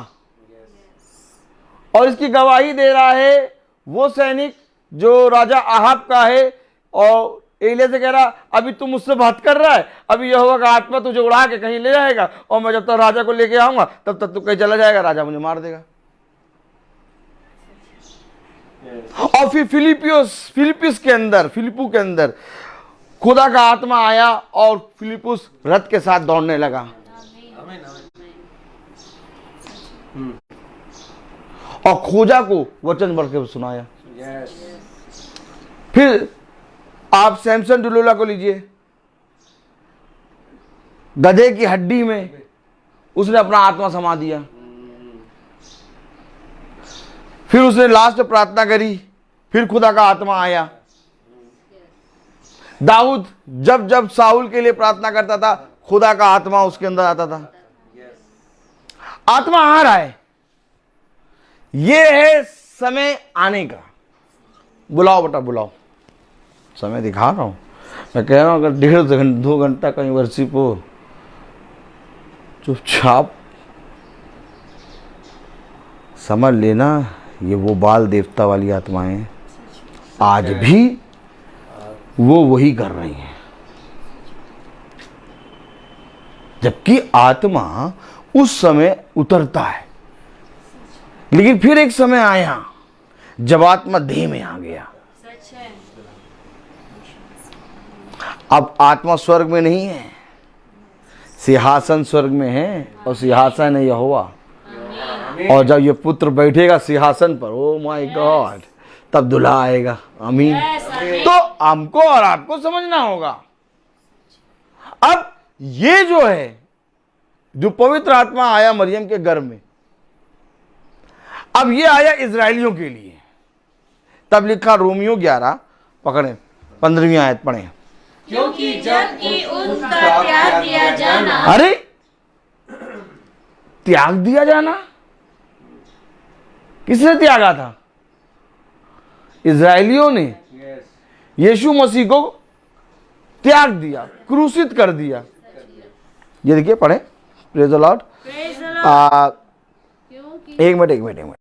और इसकी गवाही दे रहा है वो सैनिक जो राजा आहाब का है, और एलिया से कह रहा अभी तू मुझसे बात कर रहा है, अभी यहोवा का आत्मा तुझे उड़ा के कहीं ले जाएगा, और मैं जब तक राजा को लेके आऊंगा तब तक तू कहीं चला जाएगा, राजा मुझे मार देगा। और फिर फिलिप्पू के अंदर खुदा का आत्मा आया और फिलिपुस रथ के साथ दौड़ने लगा। और खोजा को वचन बढ़ के सुनाया। फिर आप सैमसन डुलोला को लीजिए, गधे की हड्डी में उसने अपना आत्मा समा दिया। फिर उसने लास्ट प्रार्थना करी, फिर खुदा का आत्मा आया। दाऊद जब जब साउल के लिए प्रार्थना करता था, खुदा का आत्मा उसके अंदर आता था। आत्मा आ रहा है, ये है समय आने का। बुलाओ बेटा बुलाओ, समय दिखा रहा हूं। मैं कह रहा हूं अगर 1.5-2 घंटा कहीं वर्शिप हो, चुपचाप समझ लेना, ये वो बाल देवता वाली आत्माएं आज भी वो वही कर रही हैं। जबकि आत्मा उस समय उतरता है, लेकिन फिर एक समय आया जब आत्मा देह में आ गया। सच है। अब आत्मा स्वर्ग में नहीं है, सिंहासन स्वर्ग में है, और सिंहासन है यहोवा। और जब ये पुत्र बैठेगा सिंहासन पर, ओ माय गॉड, तब दूल्हा आएगा। आमीन। तो हमको और आपको समझना होगा। अब ये जो है, जो पवित्र आत्मा आया मरियम के गर्भ में, अब ये आया इजराइलियों के लिए। तब लिखा रोमियो 11 पकड़े 15वीं आयत पढ़े। क्योंकि जबकि उनका त्याग दिया जाना, अरे त्याग दिया जाना, किसने त्यागा था? इजराइलियों ने यीशु मसीह को त्याग दिया, क्रूसित कर दिया। ये देखिए पढ़े, प्रेज द लॉर्ड। एक मिनट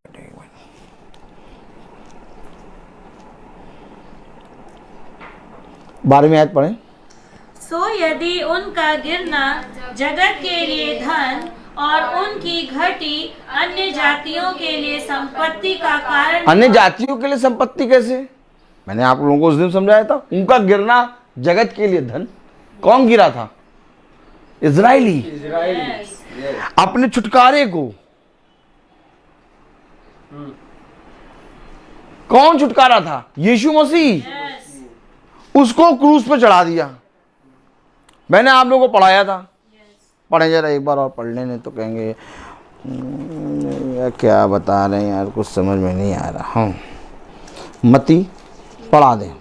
12वीं आयत पढ़े। सो यदि उनका गिरना जगत के लिए धन और उनकी घटी अन्य जातियों के लिए संपत्ति का कारण, अन्य जातियों के लिए संपत्ति कैसे? मैंने आप लोगों को उस दिन समझाया था। उनका गिरना जगत के लिए धन। कौन गिरा था? इजराइली। अपने छुटकारे को कौन छुटकारा था? यीशु मसीह। उसको क्रूस पे चढ़ा दिया। मैंने आप लोगों को पढ़ाया था। पढ़े जरा एक बार और पढ़ लेने तो कहेंगे यार क्या बता रहे हैं यार, कुछ समझ में नहीं आ रहा। हाँ मती पढ़ा दे।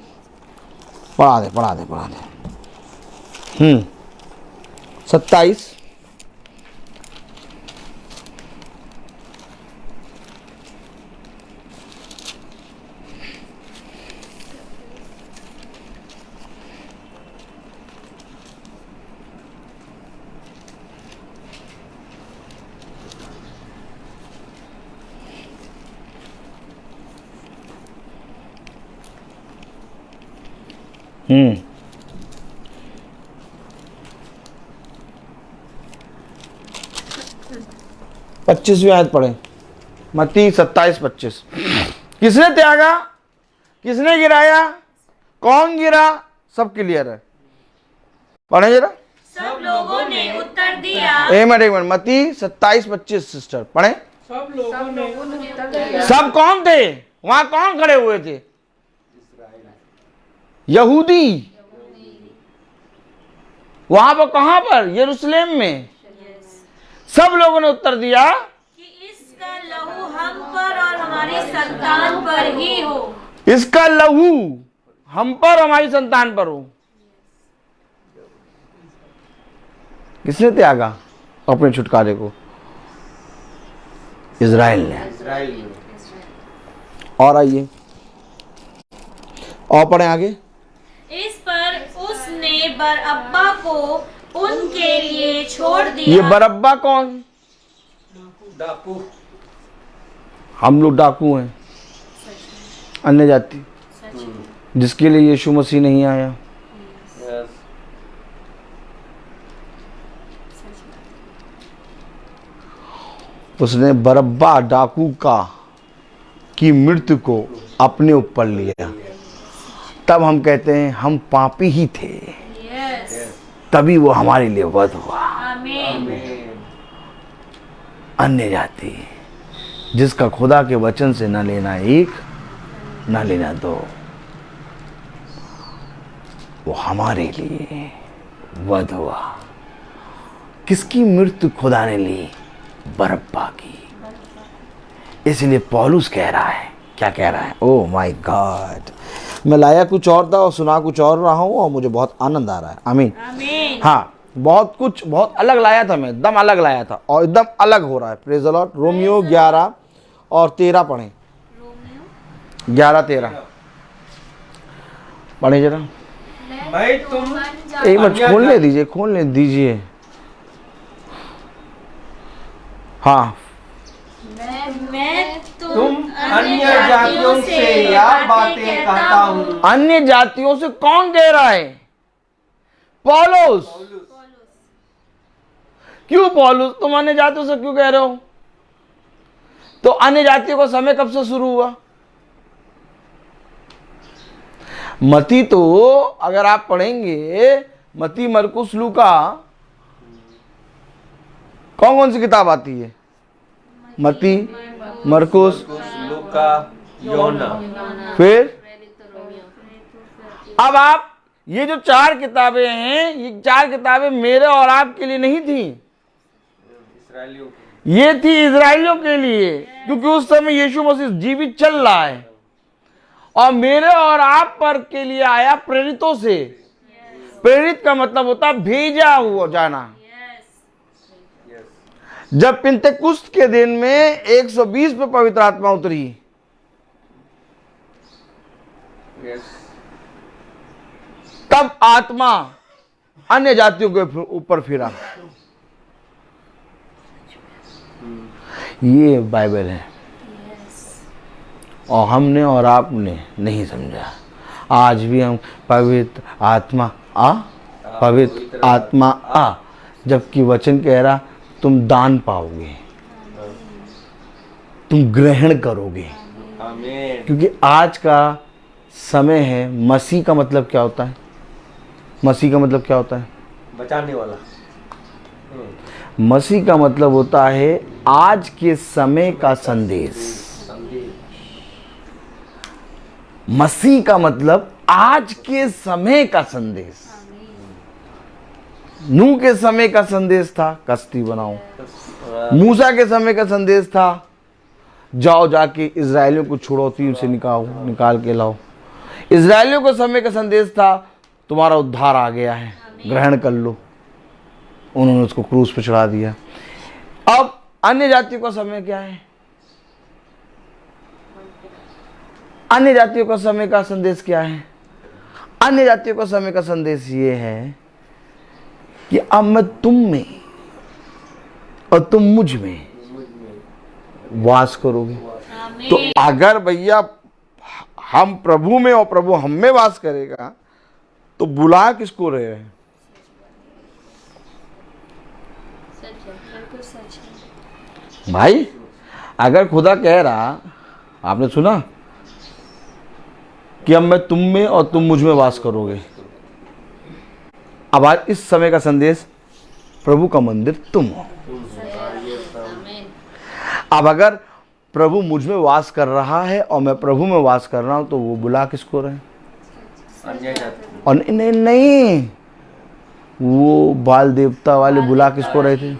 27। हम्म 25वीं आयत पढ़े। मत्ती 27-25। किसने त्यागा, किसने गिराया, कौन गिरा, सब क्लियर है। पढ़े जरा। सब लोगों ने उत्तर दिया। एक मिनट मत्ती 27-25 सिस्टर पढ़े। सब लोगों ने उत्तर दिया। सब कौन थे वहां? कौन खड़े हुए थे? यहूदी। वहां पर, कहां पर? यरूशलेम में। सब लोगों ने उत्तर दिया कि इसका लहू हम पर और हमारी संतान पर ही हो। इसका लहू हम पर, हमारी संतान पर हो। किसने त्यागा अपने छुटकारे को? इजराइल ने। और आइए और पढ़े आगे। इस पर उसने बरअब्बा को उनके लिए छोड़ दिया। ये बरअब्बा कौन? डाकू। हम लोग डाकू हैं, अन्य जाति, जिसके लिए यीशु मसीह नहीं आया। उसने बरअब्बा डाकू की मृत्यु को अपने ऊपर लिया। तब हम कहते हैं हम पापी ही थे, तभी वो हमारे लिए वध हुआ। अन्य जाति जिसका खुदा के वचन से न लेना एक, न लेना दो, वो हमारे लिए वध हुआ। किसकी मृत्यु खुदा ने ली? बरअब्बा की। इसलिए पौलुस कह रहा है, क्या कह रहा है? ओह माय गॉड, मैं लाया कुछ और था और सुना कुछ और रहा हूँ और मुझे बहुत आनंद आ रहा है। आमीन। हाँ, बहुत अलग लाया था मैं, एकदम अलग लाया था और एकदम अलग हो रहा है। Praise the Lord. रोमियो 11 और 13 पढ़ें। 11-13 पढ़े जरा। मैं तुम एक मिनट खोलने दीजिए। हाँ, मैं तुम अन्य जातियों से यह बातें कहता हूँ। अन्य जातियों से कौन कह रहा है? पौलुस। क्यों पौलुस? तुम अन्य जातियों से क्यों कह रहे हो? तो अन्य जातियों का समय कब से शुरू हुआ? मती तो अगर आप पढ़ेंगे, मती, मरकुस, लूका, कौन कौन सी किताब आती है? मती, मरकुस, लूका, योना। फिर अब आप ये जो 4 किताबें हैं, ये 4 किताबें मेरे और आपके लिए नहीं थी, इसराइलियों की। ये थी इजराइलियों के लिए, क्योंकि उस समय यीशु मसीह जीवित चल रहा है और मेरे और आप पर के लिए आया प्रेरितों से। प्रेरित का मतलब होता है भेजा हुआ जाना। जब पिंतेकुस्त के दिन में 120 पे पवित्र आत्मा उतरी, तब आत्मा अन्य जातियों के ऊपर फिरा। ये बाइबल है और हमने और आपने नहीं समझा। आज भी हम पवित्र आत्मा आ, पवित्र आत्मा आ, जबकि वचन कह रहा तुम दान पाओगे, तुम ग्रहण करोगे। आमीन। क्योंकि आज का समय है। मसीह का मतलब क्या होता है? मसीह का मतलब क्या होता है? बचाने वाला। मसीह का मतलब होता है आज के समय का संदेश। मसीह का मतलब आज के समय का संदेश। नूह के समय का संदेश था कश्ती बनाओ। मूसा के समय का संदेश था जाओ जाके इजरायलियों को छुड़ौती से निकाल के लाओ। इजरायलियों के समय का संदेश था तुम्हारा उद्धार आ गया है, ग्रहण कर लो। उन्होंने उसको क्रूस पे चढ़ा दिया। अब अन्य जातियों का समय क्या है? अन्य जातियों का समय का संदेश क्या है? अन्य जातियों का समय का संदेश ये है कि अब मैं तुम में और तुम मुझ में वास करोगे। तो अगर भैया हम प्रभु में और प्रभु हम में वास करेगा तो बुला किसको रहे हैं? भाई अगर खुदा कह रहा, आपने सुना कि अब मैं तुम में और तुम मुझ में वास करोगे। अब आज इस समय का संदेश प्रभु का मंदिर तुम हो। अब अगर प्रभु मुझ में वास कर रहा है और मैं प्रभु में वास कर रहा हूं तो वो बुला किसको रहे? और नहीं, नहीं वो बाल देवता वाले बुला किसको रहे थे?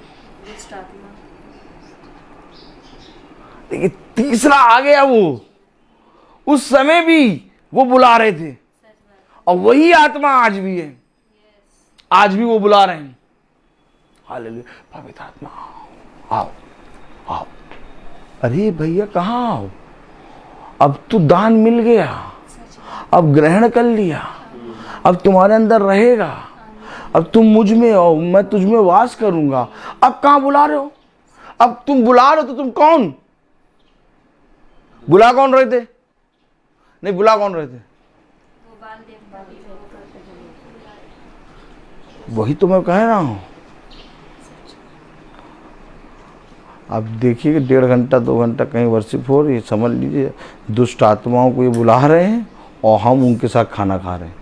देखिए तीसरा आ गया। वो उस समय भी वो बुला रहे थे और वही आत्मा आज भी है। आज भी वो बुला रहे हैं। हालेलुया। पवित्र आत्मा आओ आओ। अरे भैया कहाँ आओ? अब तो दान मिल गया, अब ग्रहण कर लिया, अब तुम्हारे अंदर रहेगा, अब तुम मुझ में हो, मैं तुझ में वास करूंगा। अब कहाँ बुला रहे हो? अब तुम बुला रहे हो तो तुम कौन? बुला कौन रहे थे? नहीं, बुला कौन रहे थे? वही तो मैं कह रहा हूं। अब देखिए कि 1.5 घंटा 2 घंटा कहीं वर्शिप हो रही है, समझ लीजिए दुष्ट आत्माओं को ये बुला रहे हैं और हम उनके साथ खाना खा रहे हैं।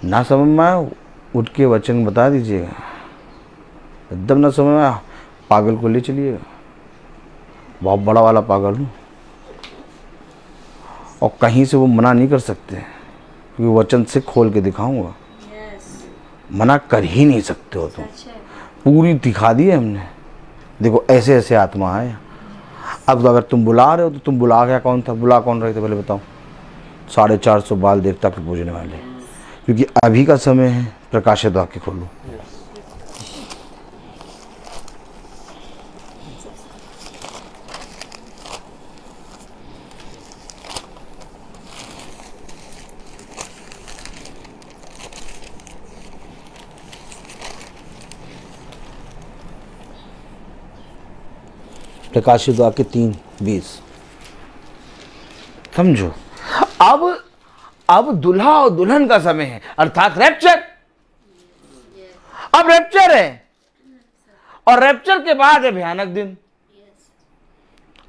ना समझ में आए उठ के वचन बता दीजिएगा। एकदम ना समझ में आया पागल को ले चलिएगा। बहुत बड़ा वाला पागल हूँ और कहीं से वो मना नहीं कर सकते क्योंकि वचन से खोल के दिखाऊंगा। मना कर ही नहीं सकते हो तुम। पूरी दिखा दी है हमने। देखो ऐसे ऐसे आत्मा है। अब तो अगर तुम बुला रहे हो तो तुम बुला गया कौन था? बुला कौन रहे थे पहले बताओ? 450 बाल देवता के पूजने वाले। क्योंकि अभी का समय है प्रकाशित वाक्य खोलो। प्रकाशित वाक्य 3:20 समझो। अब दुल्हा और दुल्हन का समय है, अर्थात रैप्चर। अब रैप्चर है और रैप्चर के बाद है भयानक दिन,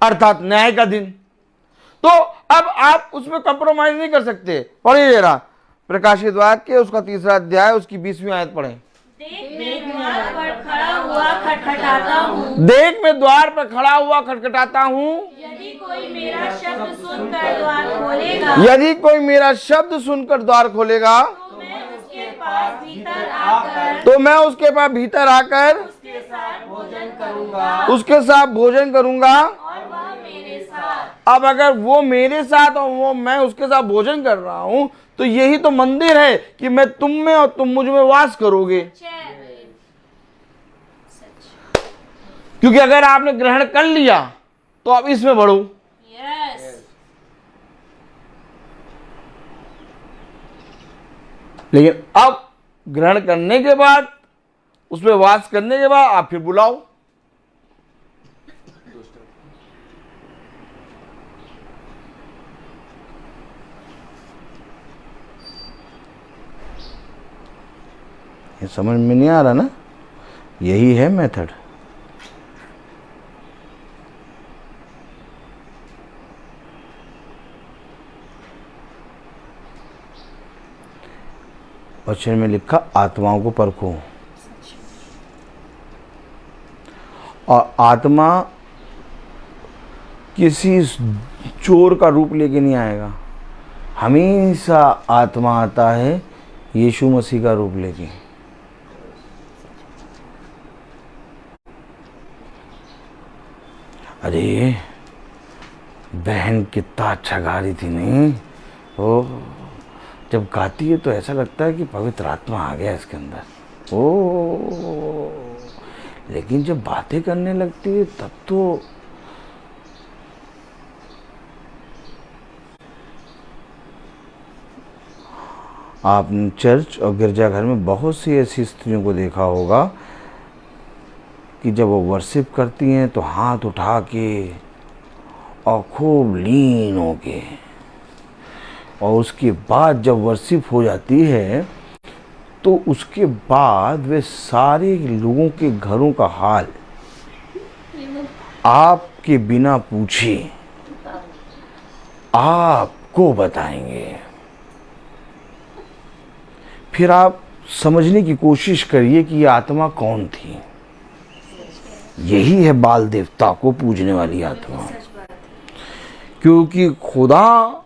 अर्थात न्याय का दिन। तो अब आप उसमें कंप्रोमाइज नहीं कर सकते। पढ़िए जरा प्रकाशित वाक्य उसका 3रा अध्याय उसकी 20वीं आयत पढ़े। देख मैं द्वार पर खड़ा हुआ खटखटाता हूँ। देख मैं द्वार पर खड़ा हुआ खटखटाता हूँ। यदि कोई मेरा शब्द सुनकर द्वार खोलेगा, यदि कोई मेरा शब्द सुनकर द्वार खोलेगा, तो मैं उसके पास भीतर आकर तो मैं उसके पास भीतर आकर उसके साथ भोजन करूँगा उसके साथ भोजन करूंगा। और वह मेरे साथ। अब अगर वो मेरे साथ और वो मैं उसके साथ भोजन कर रहा हूँ, तो यही तो मंदिर है कि मैं तुम में और तुम मुझ में वास करोगे। क्योंकि अगर आपने ग्रहण कर लिया तो अब इसमें बढ़ो। यस। लेकिन अब ग्रहण करने के बाद, उसमें वास करने के बाद आप फिर बुलाओ। ये समझ में नहीं आ रहा ना? यही है मेथड। वचन में लिखा आत्माओं को परखो, और आत्मा किसी चोर का रूप लेके नहीं आएगा। हमेशा आत्मा आता है यीशु मसीह का रूप लेके। अरे बहन कितना अच्छा गा रही थी, नहीं? ओ जब गाती है तो ऐसा लगता है कि पवित्र आत्मा आ गया इसके अंदर। ओ लेकिन जब बातें करने लगती है तब तो आपने चर्च और गिरजाघर में बहुत सी ऐसी स्त्रियों को देखा होगा कि जब वो वर्शिप करती हैं तो हाथ उठा के और खूब लीन होके, और उसके बाद जब वर्शिप हो जाती है तो उसके बाद वे सारे लोगों के घरों का हाल आपके बिना पूछे आपको बताएंगे। फिर आप समझने की कोशिश करिए कि ये आत्मा कौन थी। यही है बाल देवता को पूजने वाली आत्मा। क्योंकि खुदा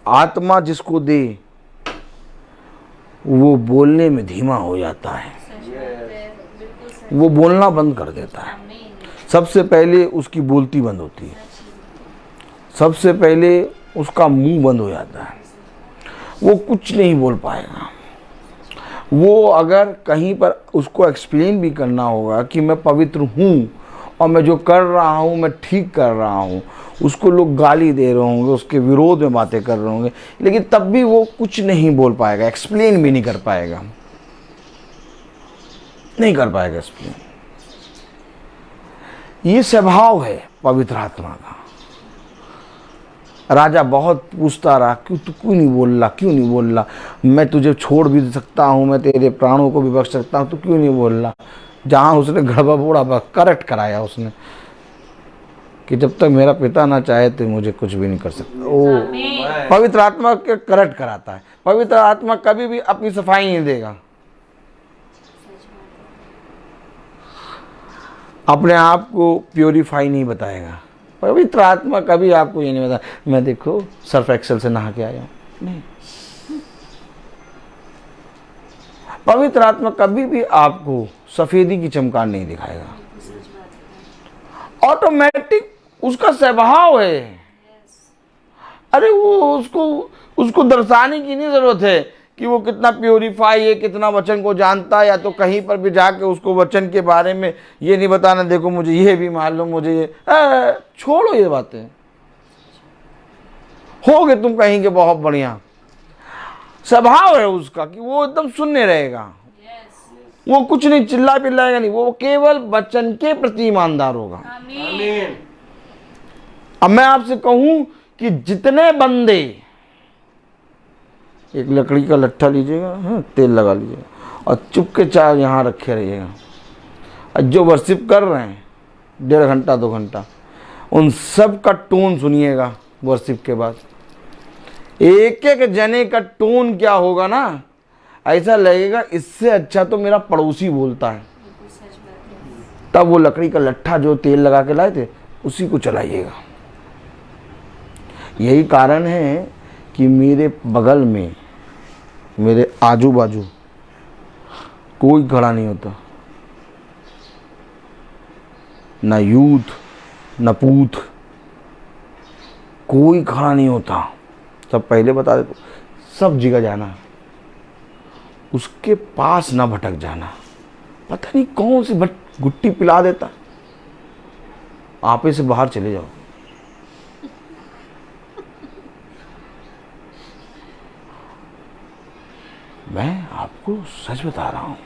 आत्मा जिसको दे वो बोलने में धीमा हो जाता है, वो बोलना बंद कर देता है। सबसे पहले उसकी बोलती बंद होती है, सबसे पहले उसका मुंह बंद हो जाता है, वो कुछ नहीं बोल पाएगा। वो अगर कहीं पर उसको एक्सप्लेन भी करना होगा कि मैं पवित्र हूँ और मैं जो कर रहा हूँ मैं ठीक कर रहा हूँ, उसको लोग गाली दे रहे होंगे, उसके विरोध में बातें कर रहे होंगे, लेकिन तब भी वो कुछ नहीं बोल पाएगा, एक्सप्लेन भी नहीं कर पाएगा, नहीं कर पाएगा एक्सप्लेन। ये स्वभाव है पवित्र आत्मा का। राजा बहुत पूछता रहा, क्यों तू क्यों नहीं बोल रहा, क्यों नहीं बोल रहा? मैं तुझे छोड़ भी सकता हूँ, मैं तेरे प्राणों को भी बख्श सकता हूँ, तू क्यों नहीं बोल रहा? जहाँ उसने गड़बड़ा करेक्ट कराया उसने कि जब तक मेरा पिता ना चाहे तो मुझे कुछ भी नहीं कर सकता। ओ पवित्र आत्मा के करेक्ट कराता है। पवित्र आत्मा कभी भी अपनी सफाई नहीं देगा, अपने आप को प्योरीफाई नहीं बताएगा। पवित्र आत्मा कभी आपको ये नहीं बताया मैं देखो सर्फ एक्सेल से नहा के आया हूं, नहीं। पवित्र आत्मा कभी भी आपको सफेदी की चमकार नहीं दिखाएगा। ऑटोमेटिक उसका स्वभाव है। अरे वो उसको दर्शाने की नहीं जरूरत है कि वो कितना प्योरीफाई है, कितना वचन को जानता है, या तो कहीं पर भी जाके उसको वचन के बारे में ये नहीं बताना देखो मुझे ये भी मालूम, मुझे ये छोड़ो ये बातें। होगे तुम कहेंगे बहुत बढ़िया। स्वभाव है उसका कि वो एकदम सुनने रहेगा, वो कुछ नहीं चिल्ला पिल्लाएगा नहीं, वो केवल वचन के प्रति ईमानदार होगा। आमीन। अब मैं आपसे कहूं कि जितने बंदे, एक लकड़ी का लट्ठा लीजिएगा, तेल लगा लीजिएगा और चुपके चाय यहाँ रखे रहिएगा, और जो वर्शिप कर रहे हैं 1.5 घंटा 2 घंटा, उन सब का टोन सुनिएगा। वर्शिप के बाद एक एक जने का टोन क्या होगा ना, ऐसा लगेगा इससे अच्छा तो मेरा पड़ोसी बोलता है। तब वो लकड़ी का लट्ठा जो तेल लगा के लाए थे उसी को चलाइएगा। यही कारण है कि मेरे बगल में, मेरे आजू बाजू कोई खड़ा नहीं होता, ना यूथ ना पूथ, कोई खड़ा नहीं होता। सब पहले बता देते, सब जगह जाना, उसके पास ना भटक जाना। पता नहीं कौन सी गुट्टी पिला देता, आपे से बाहर चले जाओ। मैं आपको सच बता रहा हूं,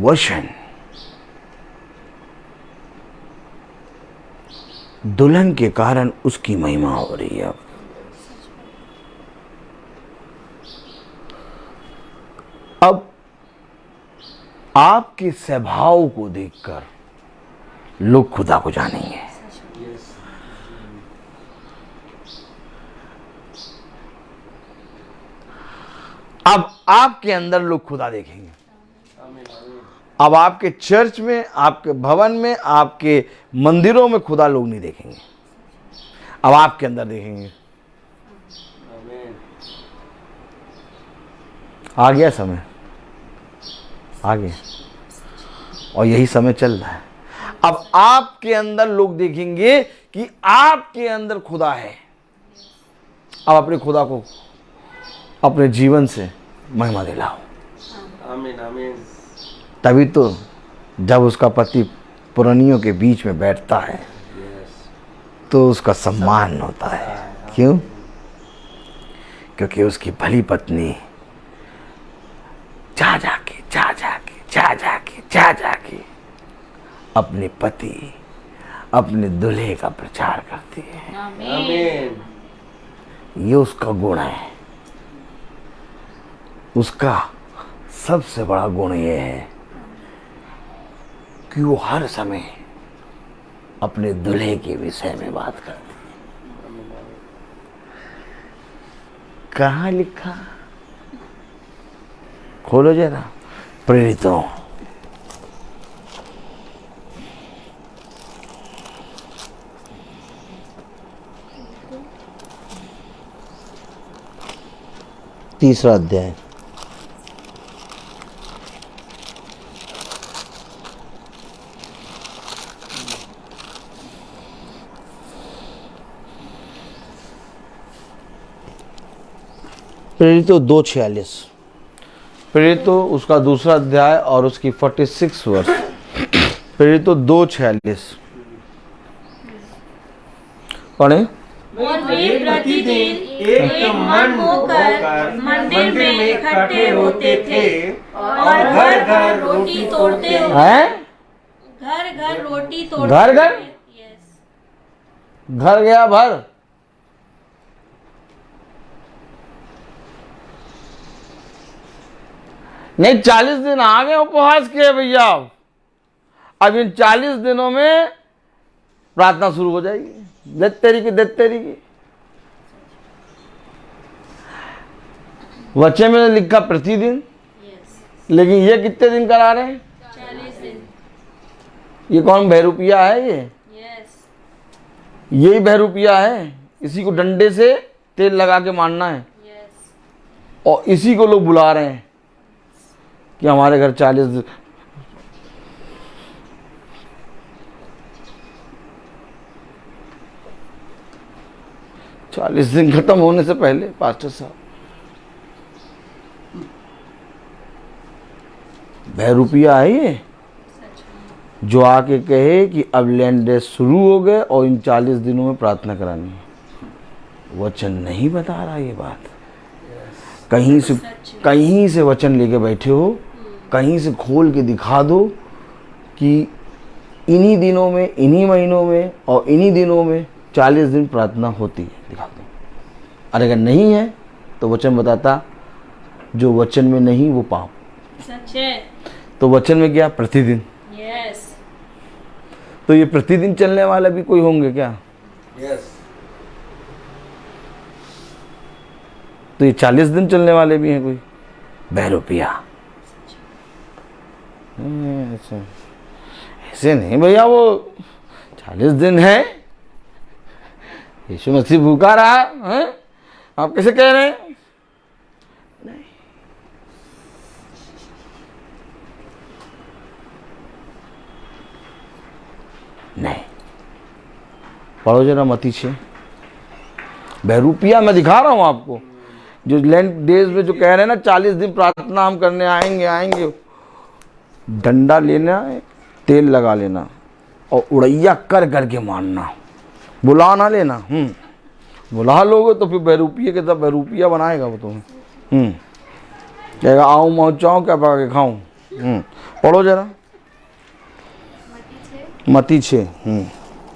वचन दुल्हन के कारण उसकी महिमा हो रही है। अब आपके स्वभाव को देखकर लोग खुदा को जानेंगे। अब आपके अंदर लोग खुदा देखेंगे। अब आपके चर्च में, आपके भवन में, आपके मंदिरों में खुदा लोग नहीं देखेंगे, अब आपके अंदर देखेंगे। आ गया समय, आ गया, और यही समय चल रहा है। अब आपके अंदर लोग देखेंगे कि आपके अंदर खुदा है। अब अपने खुदा को अपने जीवन से महिमा दिलाओ। आमीन आमीन। तभी तो जब उसका पति पुरानियों के बीच में बैठता है तो उसका सम्मान होता है। क्यों? क्योंकि उसकी भली पत्नी जा जाके अपने पति, अपने दूल्हे का प्रचार करती है। आमीन। ये उसका गुण है। उसका सबसे बड़ा गुण ये है कि वो हर समय अपने दूल्हे के विषय में बात करती है। कहाँ लिखा? खोलो जरा। प्रेरितों, तीसरा अध्याय। प्रेरितों 2:46, प्रेरितों उसका दूसरा अध्याय और उसकी 46 वर्ष। प्रेरितों 2:46 पढ़े। और वे प्रतिदिन एक मन होकर मंदिर में इकट्ठे होते थे और घर घर रोटी तोड़ते हैं? घर घर रोटी तोड़ते घर घर? यस। घर गया भर। नहीं, 40 दिन आगे उपवास किए भैया। अब इन 40 दिनों में प्रार्थना शुरू हो जाएगी। देत तेरी की वचन में लिखा प्रतिदिन, लेकिन ये कितने दिन करा रहे हैं? 40 दिन। ये कौन बहरूपिया है? ये यस। यही बहरूपिया है। इसी को डंडे से तेल लगा के मारना है। यस। और इसी को लोग बुला रहे हैं कि हमारे घर 40 दिन। चालीस दिन खत्म होने से पहले पास्टर साहब बहरूपिया है ये, जो आके कहे कि अब लैंड डेज शुरू हो गए और इन 40 दिनों में प्रार्थना करानी है। वचन नहीं बता रहा ये बात। कहीं से वचन लेके बैठे हो, कहीं से खोल के दिखा दो कि इन्हीं दिनों में, इन्हीं महीनों में और इन्हीं दिनों में 40 दिन प्रार्थना होती है, दिखा दो। और अगर नहीं है तो वचन बताता जो वचन में नहीं वो पाप। सच है। तो वचन में क्या? प्रतिदिन। यस। तो तो ये प्रतिदिन चलने वाले भी कोई होंगे क्या? यस। तो ये 40 दिन चलने वाले भी हैं कोई? बहरूपिया ऐसे नहीं भैया, वो 40 दिन है, यीशु मसीह भूखा रहा है, आप कैसे कह रहे हैं? नहीं, पढ़ो जरा मत्ती 6। बहरूपिया मैं दिखा रहा हूं आपको, जो लेंट डेज में जो कह रहे हैं ना 40 दिन प्रार्थना हम करने आएंगे, डंडा लेना है, तेल लगा लेना और उड़ैया कर करके मारना, बुला ना लेना। बुला लोगे तो फिर बहरूपिया के तब बहरूपिया बनाएगा वो तुम्हें। कहेगा आओ मौचाऊँ क्या पका के खाऊं। पढ़ो जरा मत्ती 6।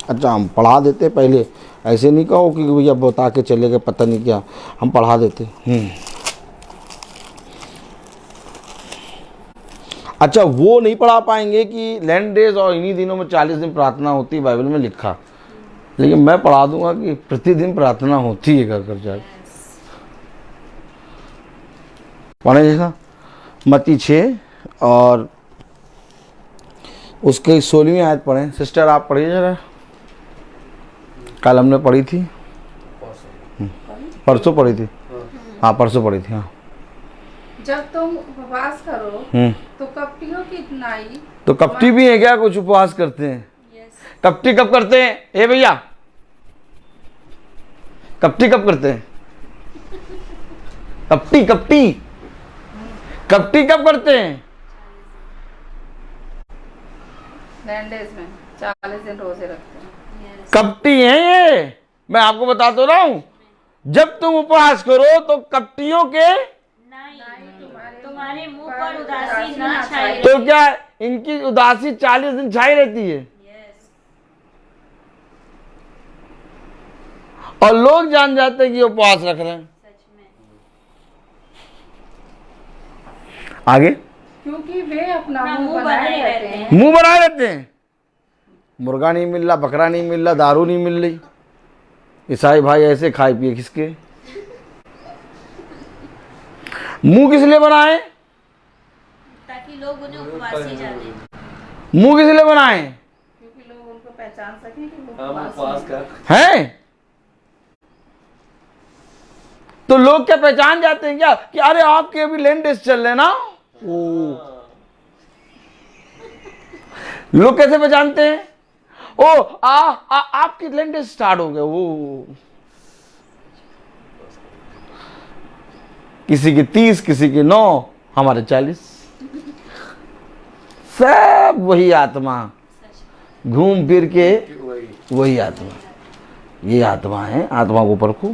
अच्छा हम पढ़ा देते पहले, ऐसे नहीं कहो कि भैया बता के चले गए पता नहीं क्या, हम पढ़ा देते। अच्छा वो नहीं पढ़ा पाएंगे कि लैंड डेज और इन्हीं दिनों में 40 दिन प्रार्थना होती है, बाइबल में लिखा, लेकिन मैं पढ़ा दूंगा कि प्रतिदिन प्रार्थना होती है कर जाए। पढ़े जैसा मत्ती 6 और उसके 16वीं आयत पढ़ें। सिस्टर आप पढ़िए जरा, कल हमने पढ़ी थी, परसों पढ़ी थी, हाँ परसों पढ़ी थी। हाँ, जब तुम उपवास करो तो कपटियों की इतनाई। तो कपटी भी है क्या कुछ उपवास करते हैं? कपटी कब करते हैं? ए भैया कपटी कब करते हैं? कपटी कब करते हैं? लैंडेज में 40 दिन रोजे रखते हैं। कपटी है ये, मैं आपको बता तो रहा हूं। जब तुम उपवास करो तो कपटियों के तुम्हारे मुंह पर उदासी ना छाई। तो क्या इनकी उदासी 40 दिन छाई रहती है? और लोग जान जाते हैं कि उपवास रख रहे हैं। आगे क्योंकि वे अपना मुंह बनाए रहते हैं। मुंह बनाए रहते हैं, मुर्गा नहीं मिल रहा, बकरा नहीं मिल रहा, दारू नहीं मिल रही, ईसाई भाई ऐसे खाए पिए किसके? मुंह किस लिए बनाए? ताकि लोग उन्हें उपवासी जाने। मुंह किस लिए बनाए? क्योंकि लोग उनको पहचान सकें कि वो हम उपवास कर हैं। तो लोग क्या पहचान जाते हैं क्या कि अरे आपके अभी लैंड डेज चल रहे ना? लोग कैसे पहचानते हैं? आपकी लैंड डेज स्टार्ट हो गए। वो किसी के 30, किसी के 9, हमारे 40। सब वही आत्मा घूम फिर के वही आत्मा, ये आत्मा है, आत्मा को परखो।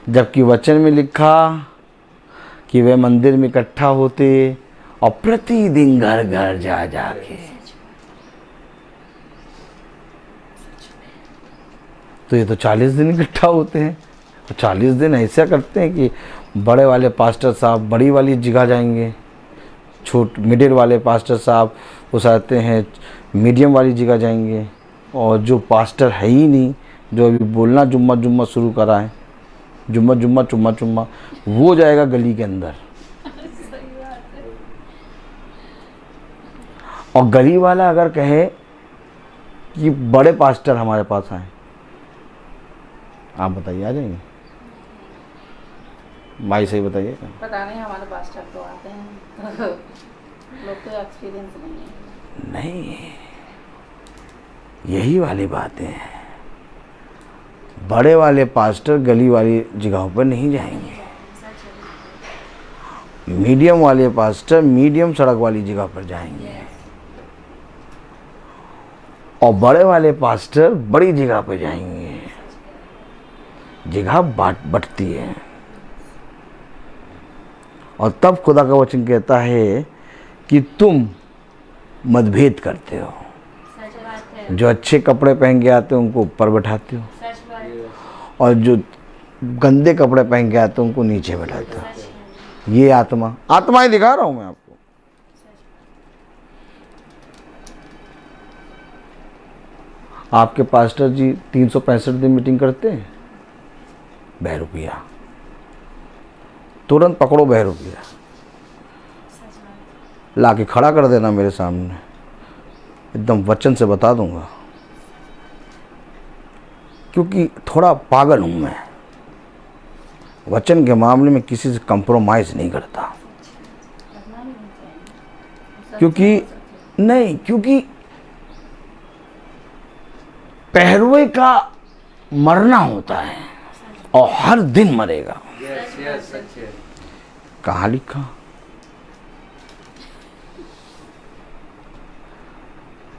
जबकि वचन में लिखा कि वे मंदिर में इकट्ठा होते और प्रतिदिन घर घर जा जाके, तो ये तो 40 दिन इकट्ठा होते हैं। तो 40 दिन ऐसा करते हैं कि बड़े वाले पास्टर साहब बड़ी वाली जगह जाएंगे, मिडिल वाले पास्टर साहब उस आते हैं मीडियम वाली जगह जाएंगे, और जो पास्टर है ही नहीं, जो अभी बोलना जुम्मा जुम्मा शुरू करा है, जुम्मा जुम्मा चुम्मा चुम्मा, वो जाएगा गली के अंदर। और गली वाला अगर कहे कि बड़े पास्टर हमारे पास आए, आप बताइए आ जाएंगे? भाई सही बताइए। पता नहीं, हमारे पास्टर तो आते हैं लोग तो एक्सपीरियंस नहीं है। नहीं, यही वाली बातें हैं। बड़े वाले पास्टर गली वाली जगहों पर नहीं जाएंगे, मीडियम वाले पास्टर मीडियम सड़क वाली जगह पर जाएंगे, और बड़े वाले पास्टर बड़ी जगह पर जाएंगे। जगह बटती है। और तब खुदा का वचन कहता है कि तुम मतभेद करते हो। जो अच्छे कपड़े पहन के आते हो उनको ऊपर बैठाते हो, और जो गंदे कपड़े पहन के आते हो उनको नीचे बैठाते हो। ये आत्मा ही दिखा रहा हूं मैं आपको। आपके पास्टर जी 365 दिन मीटिंग करते हैं। बहरूपिया, तुरंत पकड़ो बहरूपिया, ला के खड़ा कर देना मेरे सामने, एकदम वचन से बता दूंगा, क्योंकि थोड़ा पागल हूं मैं। वचन के मामले में किसी से कंप्रोमाइज नहीं करता, क्योंकि पहरुए का मरना होता है और हर दिन मरेगा। कहाँ लिखा?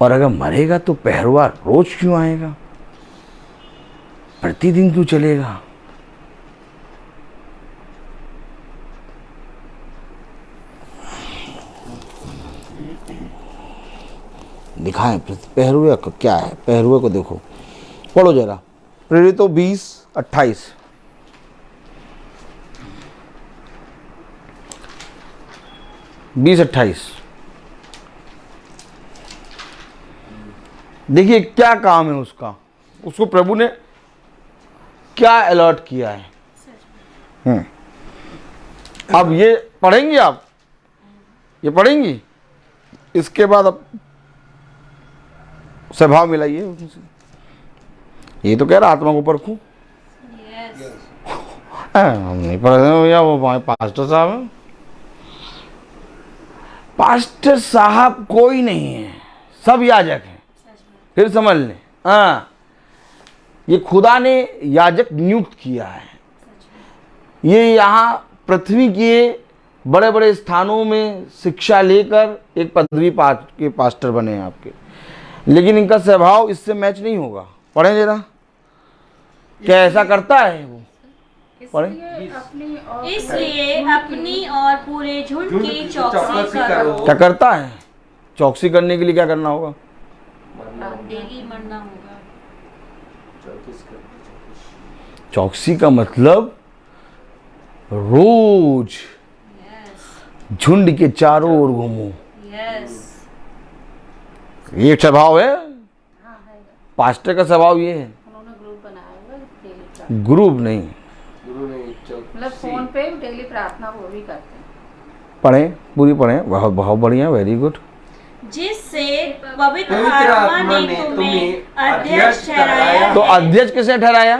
और अगर मरेगा तो पहरुआ रोज क्यों आएगा, प्रतिदिन क्यों चलेगा? दिखाएं पहरुए का क्या है। पहरुए को देखो, पढ़ो जरा, प्रेरितों 20:28। देखिए क्या काम है उसका, उसको प्रभु ने क्या अलर्ट किया है। अब ये पढ़ेंगे आप, ये पढ़ेंगी, इसके बाद अब स्वभाव मिलाइए उनसे। ये तो कह रहा आत्मा को परखूं। हम नहीं पढ़ रहे भैया, वो हमारे पास्टर साहब हैं। पास्टर साहब कोई नहीं है, सब याजक हैं। फिर समझ लें, हाँ, ये खुदा ने याजक नियुक्त किया है। ये यहाँ पृथ्वी के बड़े बड़े स्थानों में शिक्षा लेकर एक पदवी के पास्टर बने हैं आपके, लेकिन इनका स्वभाव इससे मैच नहीं होगा। पढ़ें जरा, क्या ऐसा करता है वो? पढ़ें। इसलिए अपनी और पूरे झुंड की चौकसी करो। क्या करता है? चौकसी करने के लिए क्या करना होगा? डेली मरना होगा। चौकसी का मतलब रोज झुंड के चारों ओर घूमो। ये स्वभाव है, पास्टर का स्वभाव ये है। उन्होंने ग्रुप बनाया होगा, ग्रुप नहीं, मतलब फोन पे डेली प्रार्थना वो भी करते हैं। पढ़ें, पूरी पढ़ें, बहुत बहुत बढ़िया, वेरी गुड। जिससे पवित्र आत्मा ने तुम्हें अध्यक्ष ठहराया। तो अध्यक्ष किसे ठहराया?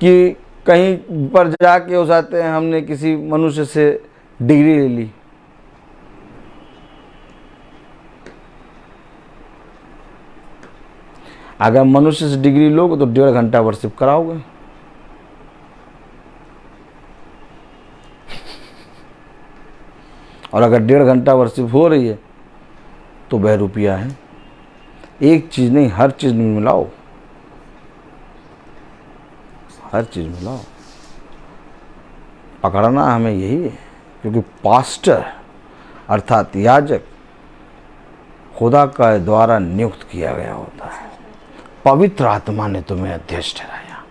कि कहीं पर जाके हो जाते हैं, हमने किसी मनुष्य से डिग्री ले ली, अगर मनुष्य से डिग्री लोगे तो 1.5 घंटा वर्शिप कराओगे। और अगर 1.5 घंटा वर्शिप हो रही है तो बहरूपिया है। एक चीज नहीं, हर चीज में मिलाओ, हर चीज मिलाओ। पकड़ना हमें यही है, क्योंकि पास्टर अर्थात याजक खुदा का द्वारा नियुक्त किया गया होता है। पवित्र आत्मा ने तुम्हें अध्यक्ष ठहराया।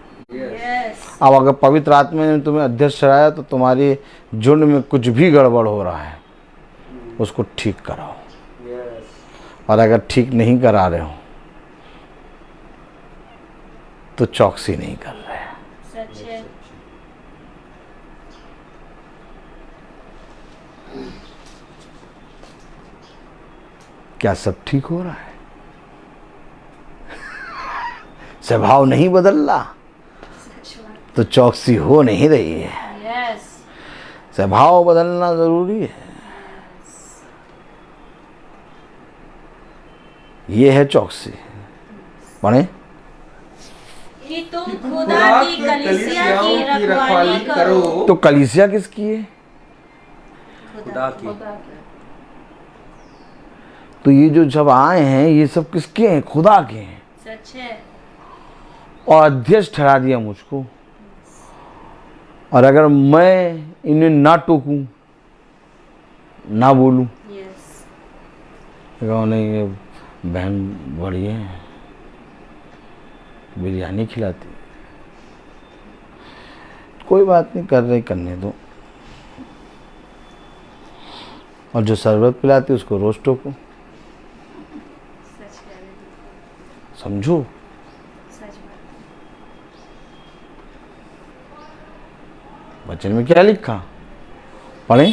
अब अगर पवित्र आत्मा ने तुम्हें अध्यक्ष ठहराया तो तुम्हारी झुंड में कुछ भी गड़बड़ हो रहा है, उसको ठीक कराओ। और अगर ठीक नहीं करा रहे हो तो चौकसी नहीं कर रहे। सच है। क्या सब ठीक हो रहा है? स्वभाव नहीं बदल रहा तो चौकसी हो नहीं रही है। स्वभाव बदलना जरूरी है। ये है चौकसी। पढ़े, कि तुम खुदा की कलीसिया की रखवाली करो। तो कलीसिया किसकी है? खुदा की। तो ये जो जब आए हैं ये सब किसके हैं? खुदा के हैं। सच है। और अध्यक्ष ठहरा दिया मुझको। और अगर मैं इन्हें ना टोकूं, ना बोलूं, नहीं ये बहन बड़ी है, बिरयानी खिलाती, कोई बात नहीं, कर रही करने दो। और जो शरबत पिलाती उसको रोज टोको। समझो। सच बात। वचन में क्या लिखा, पढ़ें।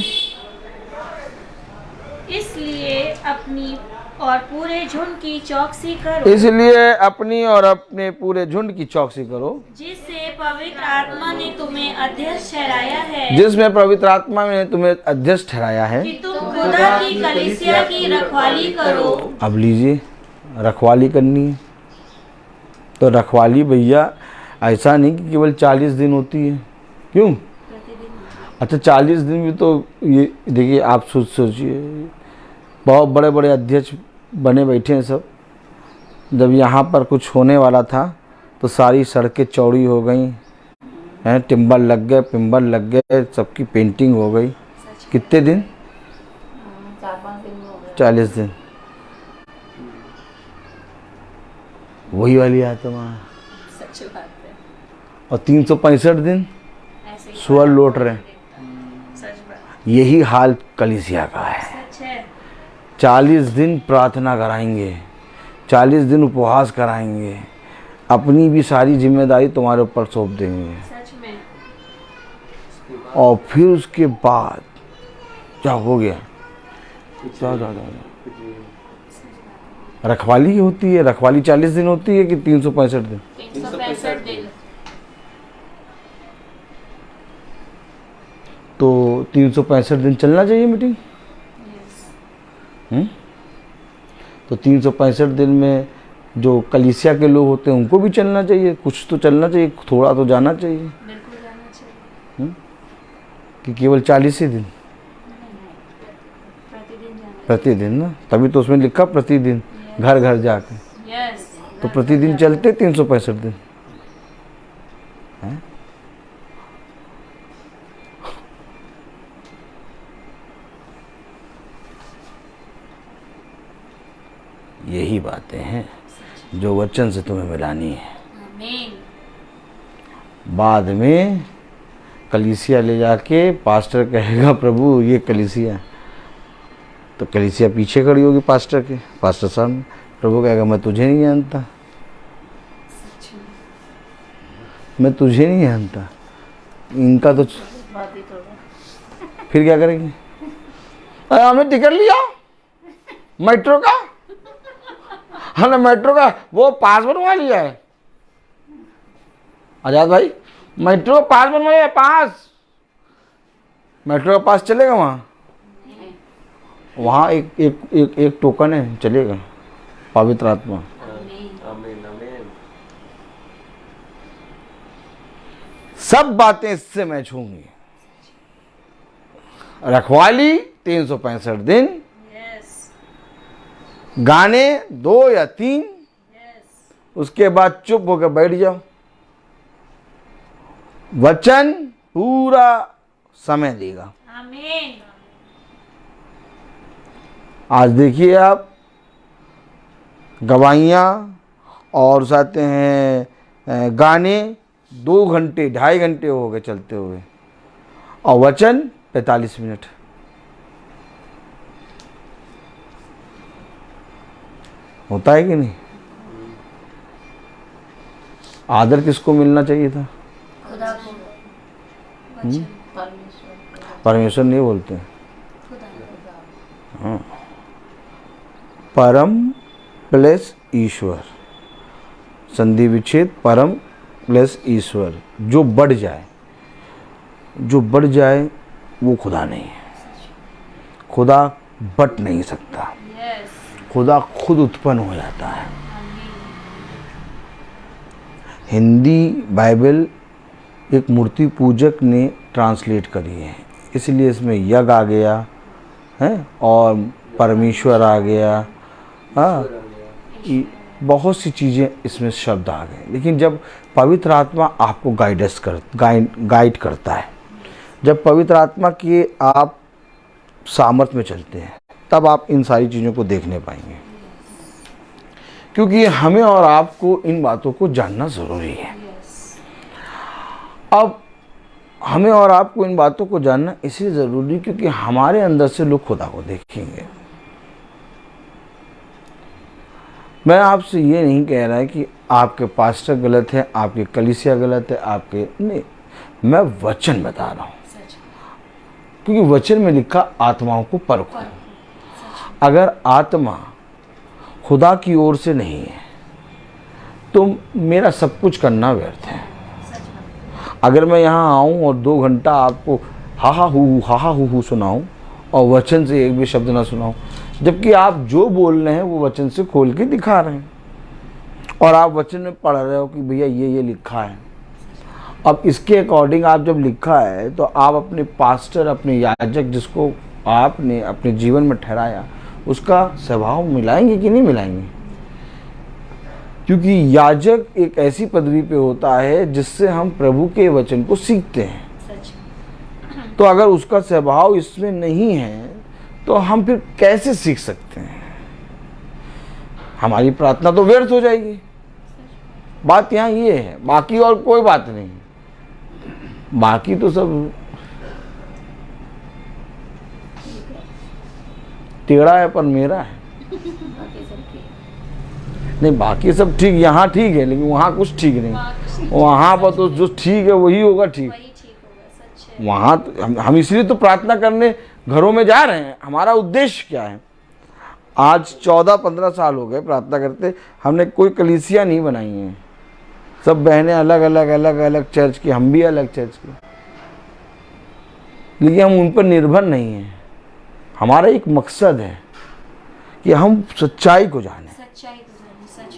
इसलिए अपनी और पूरे झुंड की चौकसी करो, इसलिए अपनी और अपने पूरे झुंड की चौकसी करो, जिससे पवित्र आत्मा ने तुम्हें अध्यक्ष ठहराया है, जिसमें पवित्र आत्मा ने तुम्हें अध्यक्ष ठहराया है। कि तुम खुदा की कलीसिया की रखवाली करो। अब लीजिए, रखवाली करनी है तो रखवाली भैया ऐसा नहीं कि केवल 40 दिन होती है। क्यों? अच्छा 40 दिन भी तो ये देखिए, आप सोचिए, बहुत बड़े बड़े अध्यक्ष बने बैठे हैं सब। जब यहाँ पर कुछ होने वाला था तो सारी सड़कें चौड़ी हो गई हैं, टिम्बर लग गए, पिम्बर लग गए, सबकी पेंटिंग हो गई। कितने दिन? 4-5 दिन में हो गया। 40 दिन। वही वाली आत्मा। सच बात है। और 365 दिन ऐसे ही स्वर लौट रहे हैं। सच बात। यही हाल कलीसिया का है। सच है। 40 दिन प्रार्थना कराएंगे, 40 दिन उपवास कराएंगे, अपनी भी सारी जिम्मेदारी तुम्हारे ऊपर सौंप देंगे, सच में। और फिर उसके बाद क्या हो गया? जा। रखवाली होती है। रखवाली 40 दिन होती है कि 365 दिन? 365 दिन। तो 365 दिन चलना चाहिए मीटिंग। तो 365 दिन में जो कलीसिया के लोग होते हैं उनको भी चलना चाहिए, कुछ तो चलना चाहिए, थोड़ा तो जाना चाहिए। बिल्कुल जाना चाहिए। कि केवल 40 ही दिन? प्रतिदिन जाना। प्रतिदिन ना, तभी तो उसमें लिखा प्रतिदिन, घर घर जाके। यस। तो प्रतिदिन चलते 365 दिन हैं? यही बातें हैं जो वचन से तुम्हें मिलानी है। आमीन। बाद में कलीसिया ले जाके पास्टर कहेगा प्रभु ये कलीसिया, तो कलीसिया पीछे खड़ी होगी पास्टर के, पास्टर साहब। प्रभु कहेगा मैं तुझे नहीं जानता, मैं तुझे नहीं जानता। इनका तो बात ही थोड़ा। फिर क्या करेंगे? अरे हमने टिकट लिया मेट्रो का, हमने मेट्रो का वो पास बनवा लिया है। आजाद भाई, मेट्रो पास बनवाया है, पास। मेट्रो का पास चलेगा वहाँ एक एक एक एक टोकन है, चलेगा। पवित्र आत्मा। सब बातें इससे मैच होंगी। रखवाली 365 दिन, यस। गाने 2 या 3, यस। उसके बाद चुप होकर बैठ जाओ। वचन पूरा समय देगा। आमीन। आज देखिए आप, गवाहियाँ और साथ हैं गाने 2 घंटे 2.5 घंटे हो गए चलते हुए, और वचन 45 मिनट। होता है कि नहीं? आदर किसको मिलना चाहिए था? खुदा को। परमेश्वर। परमेश्वर नहीं बोलते, खुदा। परम प्लस ईश्वर, संधि विच्छेद, परम प्लस ईश्वर। जो बढ़ जाए, जो बढ़ जाए वो खुदा नहीं है। खुदा बट नहीं सकता, यस। खुदा खुद उत्पन्न हो जाता है। हिंदी बाइबल एक मूर्ति पूजक ने ट्रांसलेट करी है, इसलिए इसमें यज्ञ आ गया है और परमेश्वर आ गया। हाँ, बहुत सी चीज़ें इसमें शब्द आ गए। लेकिन जब पवित्र आत्मा आपको गाइड करता है, जब पवित्र आत्मा के आप सामर्थ्य में चलते हैं, तब आप इन सारी चीज़ों को देखने पाएंगे। क्योंकि हमें और आपको इन बातों को जानना ज़रूरी है। अब हमें और आपको इन बातों को जानना इसलिए ज़रूरी क्योंकि हमारे अंदर से लोग खुदा को देखेंगे। मैं आपसे ये नहीं कह रहा है कि आपके पास्टर गलत है, आपकी कलीसिया गलत है, आपके नहीं, मैं वचन बता रहा हूँ, क्योंकि वचन में लिखा आत्माओं को परखो। अगर आत्मा खुदा की ओर से नहीं है तो मेरा सब कुछ करना व्यर्थ है। अगर मैं यहाँ आऊँ और 2 घंटा आपको हा हा हू सुनाऊँ और वचन से एक भी शब्द ना सुनाऊँ, जबकि आप जो बोल रहे हैं वो वचन से खोल के दिखा रहे हैं और आप वचन में पढ़ रहे हो कि भैया ये लिखा है। अब इसके अकॉर्डिंग आप जब लिखा है तो आप अपने पास्टर, अपने याजक जिसको आपने अपने जीवन में ठहराया, उसका स्वभाव मिलाएंगे कि नहीं मिलाएंगे? क्योंकि याजक एक ऐसी पदवी पे होता है जिससे हम प्रभु के वचन को सीखते हैं। तो अगर उसका स्वभाव इसमें नहीं है तो हम फिर कैसे सीख सकते हैं? हमारी प्रार्थना तो व्यर्थ हो जाएगी। बात यहाँ ये है, बाकी और कोई बात नहीं। बाकी तो सब टेढ़ा है पर मेरा है। नहीं, बाकी सब ठीक, यहाँ ठीक है, लेकिन वहाँ कुछ ठीक नहीं। वहाँ पर तो जो ठीक है वही होगा ठीक। वहाँ तो हम इसलिए तो प्रार्थना करने घरों में जा रहे हैं। हमारा उद्देश्य क्या है? आज 14-15 साल हो गए प्रार्थना करते, हमने कोई कलीसिया नहीं बनाई है। सब बहनें अलग अलग चर्च की, हम भी अलग चर्च की, लेकिन हम उन पर निर्भर नहीं हैं। हमारा एक मकसद है कि हम सच्चाई को जानें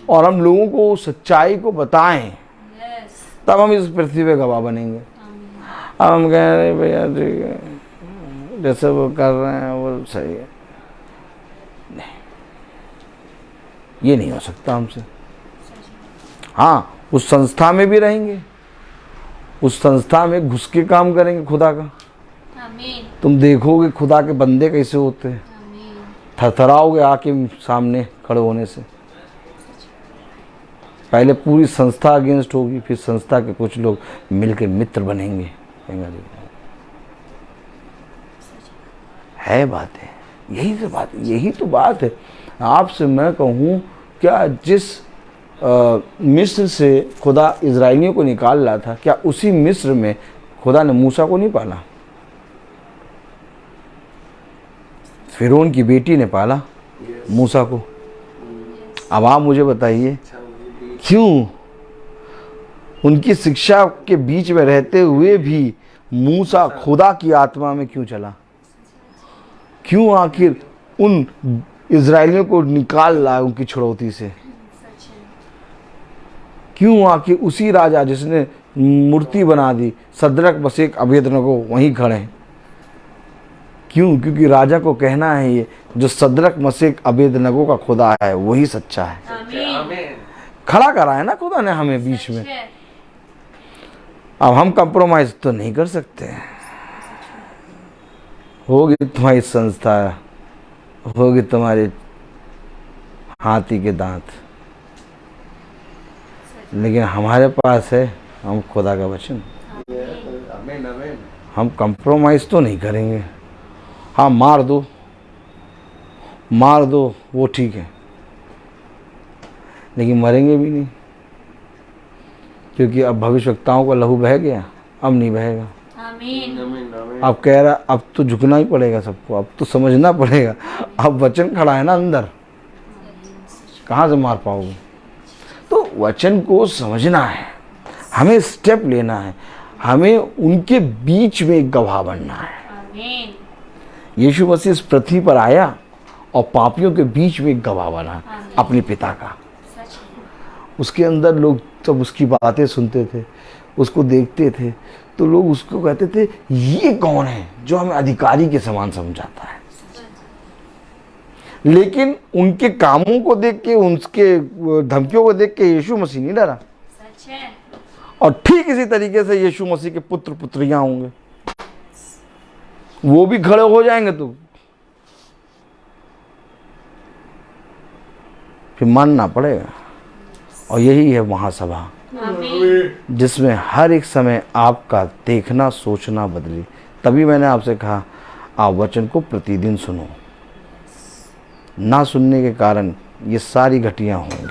और हम लोगों को सच्चाई को बताएं, तब हम इस पृथ्वी पे गवाह बनेंगे। अब हम कह रहे भैया ठीक है, जैसे वो कर रहे हैं वो सही है, नहीं, ये नहीं हो सकता हमसे। हाँ, उस संस्था में भी रहेंगे, उस संस्था में घुस के काम करेंगे खुदा का। तुम देखोगे खुदा के बंदे कैसे होते हैं, थरथराओगे आके सामने खड़े होने से। पहले पूरी संस्था अगेंस्ट होगी, फिर संस्था के कुछ लोग मिलकर मित्र बनेंगे। है बात है, यही तो बात है। आपसे मैं कहूँ, क्या जिस मिस्र से खुदा इजराइलियों को निकाल रहा था, क्या उसी मिस्र में खुदा ने मूसा को नहीं पाला? फिरौन की बेटी ने पाला मूसा को। अब आप मुझे बताइए, क्यों उनकी शिक्षा के बीच में रहते हुए भी मूसा खुदा की आत्मा में क्यों चला? क्यों आखिर उन इजराइलियों को निकाल लाया उनकी छुड़ौती से? क्यों आखिर उसी राजा जिसने मूर्ति बना दी, सदरक मशेक अबेदनगो वहीं खड़े हैं? क्यों? क्योंकि राजा को कहना है ये जो सदरक मशेक अबेदनगो का खुदा है वही सच्चा है। आमीन। खड़ा करा है ना खुदा ने हमें बीच में। अब हम कंप्रोमाइज तो नहीं कर सकते। होगी तुम्हारी संस्था, होगी तुम्हारे हाथी के दांत, लेकिन हमारे पास है हम खुदा का वचन। हम कंप्रोमाइज तो नहीं करेंगे। हाँ, मार दो वो ठीक है, लेकिन मरेंगे भी नहीं, क्योंकि अब भविष्यवक्ताओं का लहू बह गया, अब नहीं बहेगा। आमीन। अब कह रहा अब तो झुकना ही पड़ेगा सबको, अब तो समझना पड़ेगा। अब वचन खड़ा है ना अंदर, कहाँ से मार पाओगे? तो वचन को समझना है, हमें स्टेप लेना है, हमें उनके बीच में एक गवाह बनना है। आमीन। यीशु मसीह इस पृथ्वी पर आया और पापियों के बीच में एक गवाह बना अपने पिता का। उसके अंदर लोग जब उसकी बातें सुनते थे, उसको देखते थे, तो लोग उसको कहते थे ये कौन है जो हमें अधिकारी के समान समझाता है। लेकिन उनके कामों को देख के, उनके धमकियों को देख के यीशु मसीह नहीं डरा। और ठीक इसी तरीके से यीशु मसीह के पुत्र पुत्रियां होंगे, वो भी खड़े हो जाएंगे तो फिर मानना पड़ेगा। और यही है महासभा, जिसमें हर एक समय आपका देखना सोचना बदले। तभी मैंने आपसे कहा आप वचन को प्रतिदिन सुनो। ना सुनने के कारण ये सारी घटिया होंगी।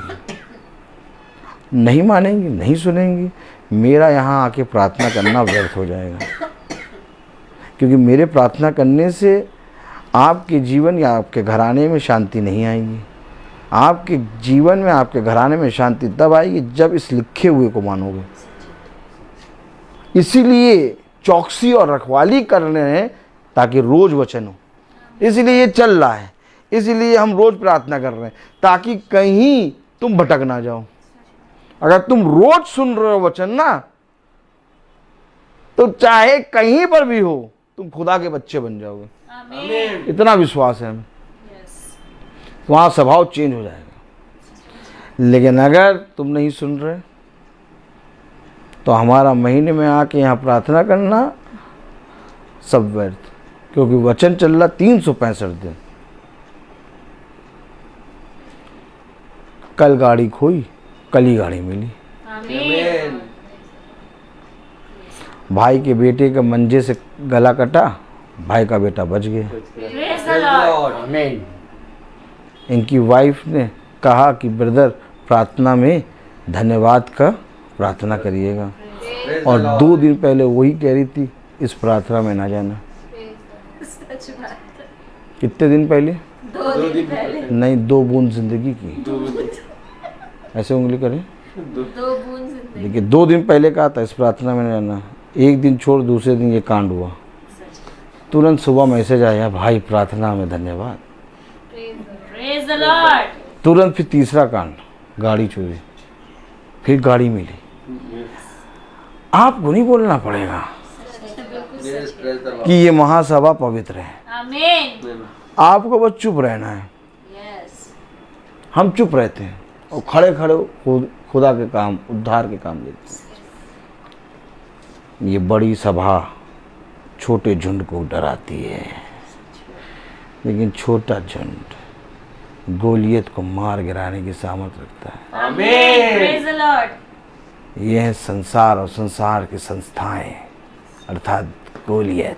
नहीं मानेंगी, नहीं सुनेंगी, मेरा यहाँ आके प्रार्थना करना व्यर्थ हो जाएगा। क्योंकि मेरे प्रार्थना करने से आपके जीवन या आपके घराने में शांति नहीं आएगी। आपके जीवन में, आपके घराने में शांति तब आएगी जब इस लिखे हुए को मानोगे। इसीलिए चौकसी और रखवाली कर रहे हैं ताकि रोज वचन हो। इसलिए ये चल रहा है, इसलिए हम रोज प्रार्थना कर रहे हैं ताकि कहीं तुम भटक ना जाओ। अगर तुम रोज सुन रहे हो वचन ना, तो चाहे कहीं पर भी हो तुम खुदा के बच्चे बन जाओगे। आमीन। इतना विश्वास है हमें। वहाँ स्वभाव चेंज हो जाएगा। लेकिन अगर तुम नहीं सुन रहे तो हमारा महीने में आके यहाँ प्रार्थना करना सब व्यर्थ। क्योंकि वचन चल रहा 365 दिन। कल गाड़ी खोई, कल ही गाड़ी मिली। आमीन। भाई के बेटे के मंजे से गला कटा, भाई का बेटा बच गया। Praise the Lord. इनकी वाइफ ने कहा कि ब्रदर प्रार्थना में धन्यवाद का प्रार्थना करिएगा, और 2 दिन पहले वही कह रही थी इस प्रार्थना में ना जाना। कितने दिन पहले? 2 दिन पहले। नहीं, 2 बूंद जिंदगी की, ऐसे उंगली करें। 2 बूंद जिंदगी। देखिए 2 दिन पहले कहा था इस प्रार्थना में ना जाना। एक दिन छोड़ दूसरे दिन ये कांड हुआ। तुरंत सुबह मैसेज आया, भाई प्रार्थना में धन्यवाद। Praise the Lord. तुरंत फिर तीसरा कांड, गाड़ी चोरी, फिर गाड़ी मिली। आपको नहीं बोलना पड़ेगा कि ये महासभा पवित्र है। आमीन। आपको बस चुप रहना है। Yes. हम चुप रहते हैं और खड़े खड़े खुदा के काम, उद्धार के काम लेते हैं। ये बड़ी सभा छोटे झुंड को डराती है, लेकिन छोटा झुंड गोलियत को मार गिराने की सामर्थ्य रखता है। आमीन। Praise the Lord. यह है संसार और संसार की संस्थाएं, अर्थात गोलियत।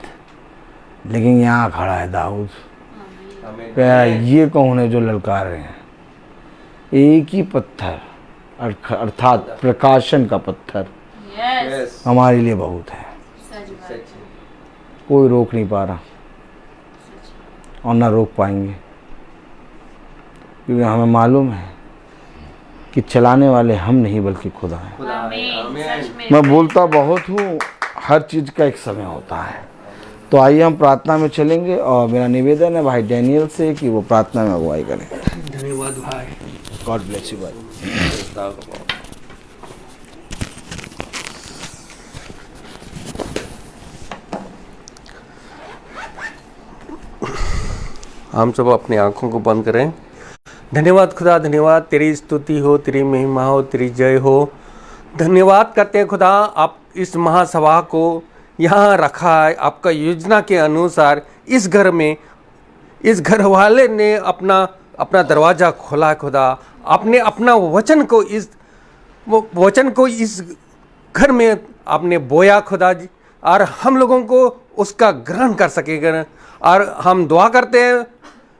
लेकिन यहाँ खड़ा है दाऊद, कह रहा है ये कौन है जो ललकार रहे हैं? एक ही पत्थर अर्थात प्रकाशन का पत्थर Yes. हमारे लिए बहुत है। सच बात। कोई रोक नहीं पा रहा और ना रोक पाएंगे, क्योंकि हमें मालूम है कि चलाने वाले हम नहीं बल्कि खुदा है। आमीन। सच में। मैं बोलता बहुत हूँ, हर चीज़ का एक समय होता है। तो आइए हम प्रार्थना में चलेंगे, और मेरा निवेदन है भाई डैनियल से कि वो प्रार्थना में अगुवाई करें। धन्यवाद भाई। गॉड ब्लेस यू भाई। हम सब अपनी आंखों को बंद करें। धन्यवाद खुदा, धन्यवाद, तेरी स्तुति हो, तेरी महिमा हो, तेरी जय हो। धन्यवाद करते हैं खुदा, आप इस महासभा को यहाँ रखा है आपका योजना के अनुसार। इस घर में इस घर वाले ने अपना दरवाज़ा खोला है खुदा। आपने अपना वचन को इस घर में आपने बोया खुदा जी, और हम लोगों को उसका ग्रहण कर सकेगा। और हम दुआ करते हैं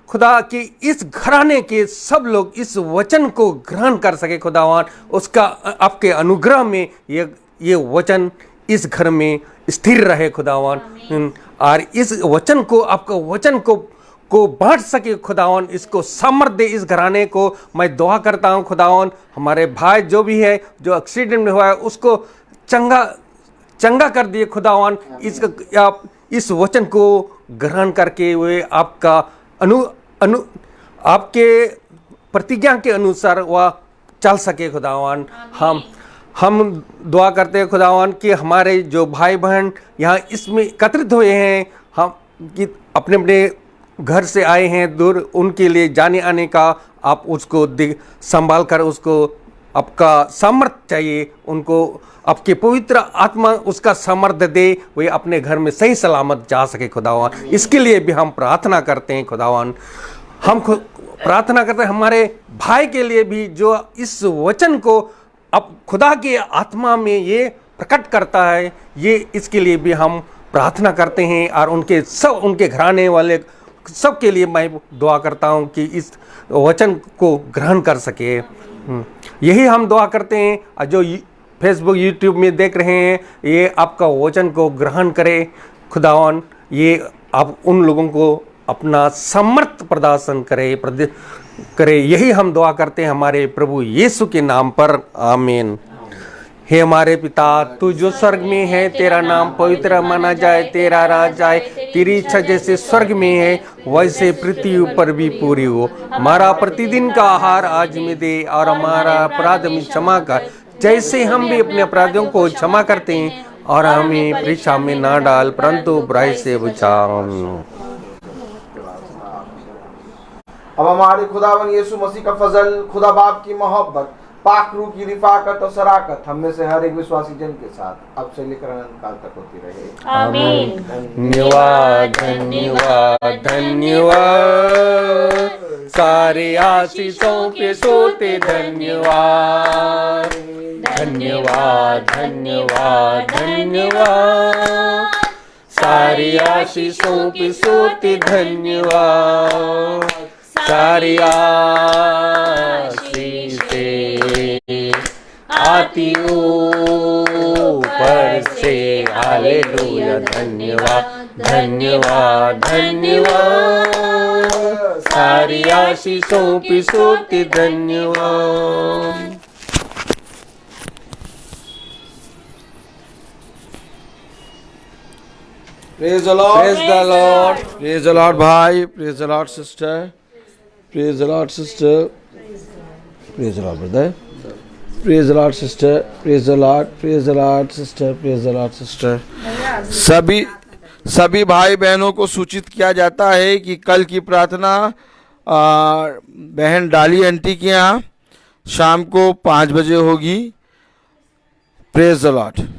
खुदा कि इस घराने के सब लोग इस वचन को ग्रहण कर सके खुदावान। उसका आपके अनुग्रह में ये वचन इस घर में स्थिर रहे खुदावान, और इस वचन को आपका वचन को बांट सके खुदावन। इसको सामर्थ दे इस घराने को। मैं दुआ करता हूँ खुदावन, हमारे भाई जो भी है जो एक्सीडेंट में हुआ है उसको चंगा कर दिए खुदावन। आप इस वचन को ग्रहण करके हुए आपका आपके प्रतिज्ञा के अनुसार वह चल सके खुदावन। हम दुआ करते हैं खुदावन कि हमारे जो भाई बहन यहाँ इसमें एकत्रित हुए हैं, हम कि अपने घर से आए हैं दूर, उनके लिए जाने आने का आप उसको संभाल कर उसको आपका सामर्थ्य चाहिए, उनको आपके पवित्र आत्मा उसका सामर्थ्य दे, वे अपने घर में सही सलामत जा सके खुदावन। इसके लिए भी हम प्रार्थना करते हैं खुदावन। हम प्रार्थना करते हैं हमारे भाई के लिए भी जो इस वचन को अब खुदा की आत्मा में ये प्रकट करता है, ये इसके लिए भी हम प्रार्थना करते हैं। और उनके घराने वाले सबके लिए मैं दुआ करता हूँ कि इस वचन को ग्रहण कर सके। यही हम दुआ करते हैं। जो फेसबुक यूट्यूब में देख रहे हैं, ये आपका वचन को ग्रहण करे खुदावन। ये आप उन लोगों को अपना समर्थ प्रदर्शन करे। यही हम दुआ करते हैं हमारे प्रभु यीशु के नाम पर, आमीन। हे हमारे पिता, तू जो स्वर्ग में है, तेरा नाम पवित्र माना जाए, तेरा राज आए, तेरी इच्छा जैसे स्वर्ग में है वैसे पृथ्वी पर भी पूरी हो। हमारा प्रतिदिन का आहार आज में दे, और हमारा अपराध में क्षमा कर जैसे हम भी अपने अपराधियों को क्षमा करते हैं, और हमें परीक्षा में ना डाल परंतु बुराई से बचा। अब हमारे खुदावन यीशु मसीह का फजल, खुदा बाप की मोहब्बत, पाक रूह की रिफाकत और शराकत हम में से हर एक विश्वासी जन के साथ अब से लेकर अनंत काल तक होती रहे, आमीन। धन्यवाद धन्यवाद धन्यवाद, सारे आशीषों के सोते धन्यवाद धन्यवाद धन्यवाद धन्यवाद, सारे आशीषों के सोते धन्यवाद, सारी आशीषें आती ऊपर से, हालेलुया। धन्यवाद धन्यवाद धन्यवाद, सारी आशीषों की सोती धन्यवाद। Praise the lord, praise the lord, praise the lord भाई, praise the lord sister, praise the lord sister, praise the lord brother, praise the lord sister, praise the lord, praise the lord sister, praise the lord sister. सभी भाई बहनों को सूचित किया जाता है कि कल की प्रार्थना बहन डाली आंटी के यहाँ शाम को 5 बजे होगी। Praise the Lord.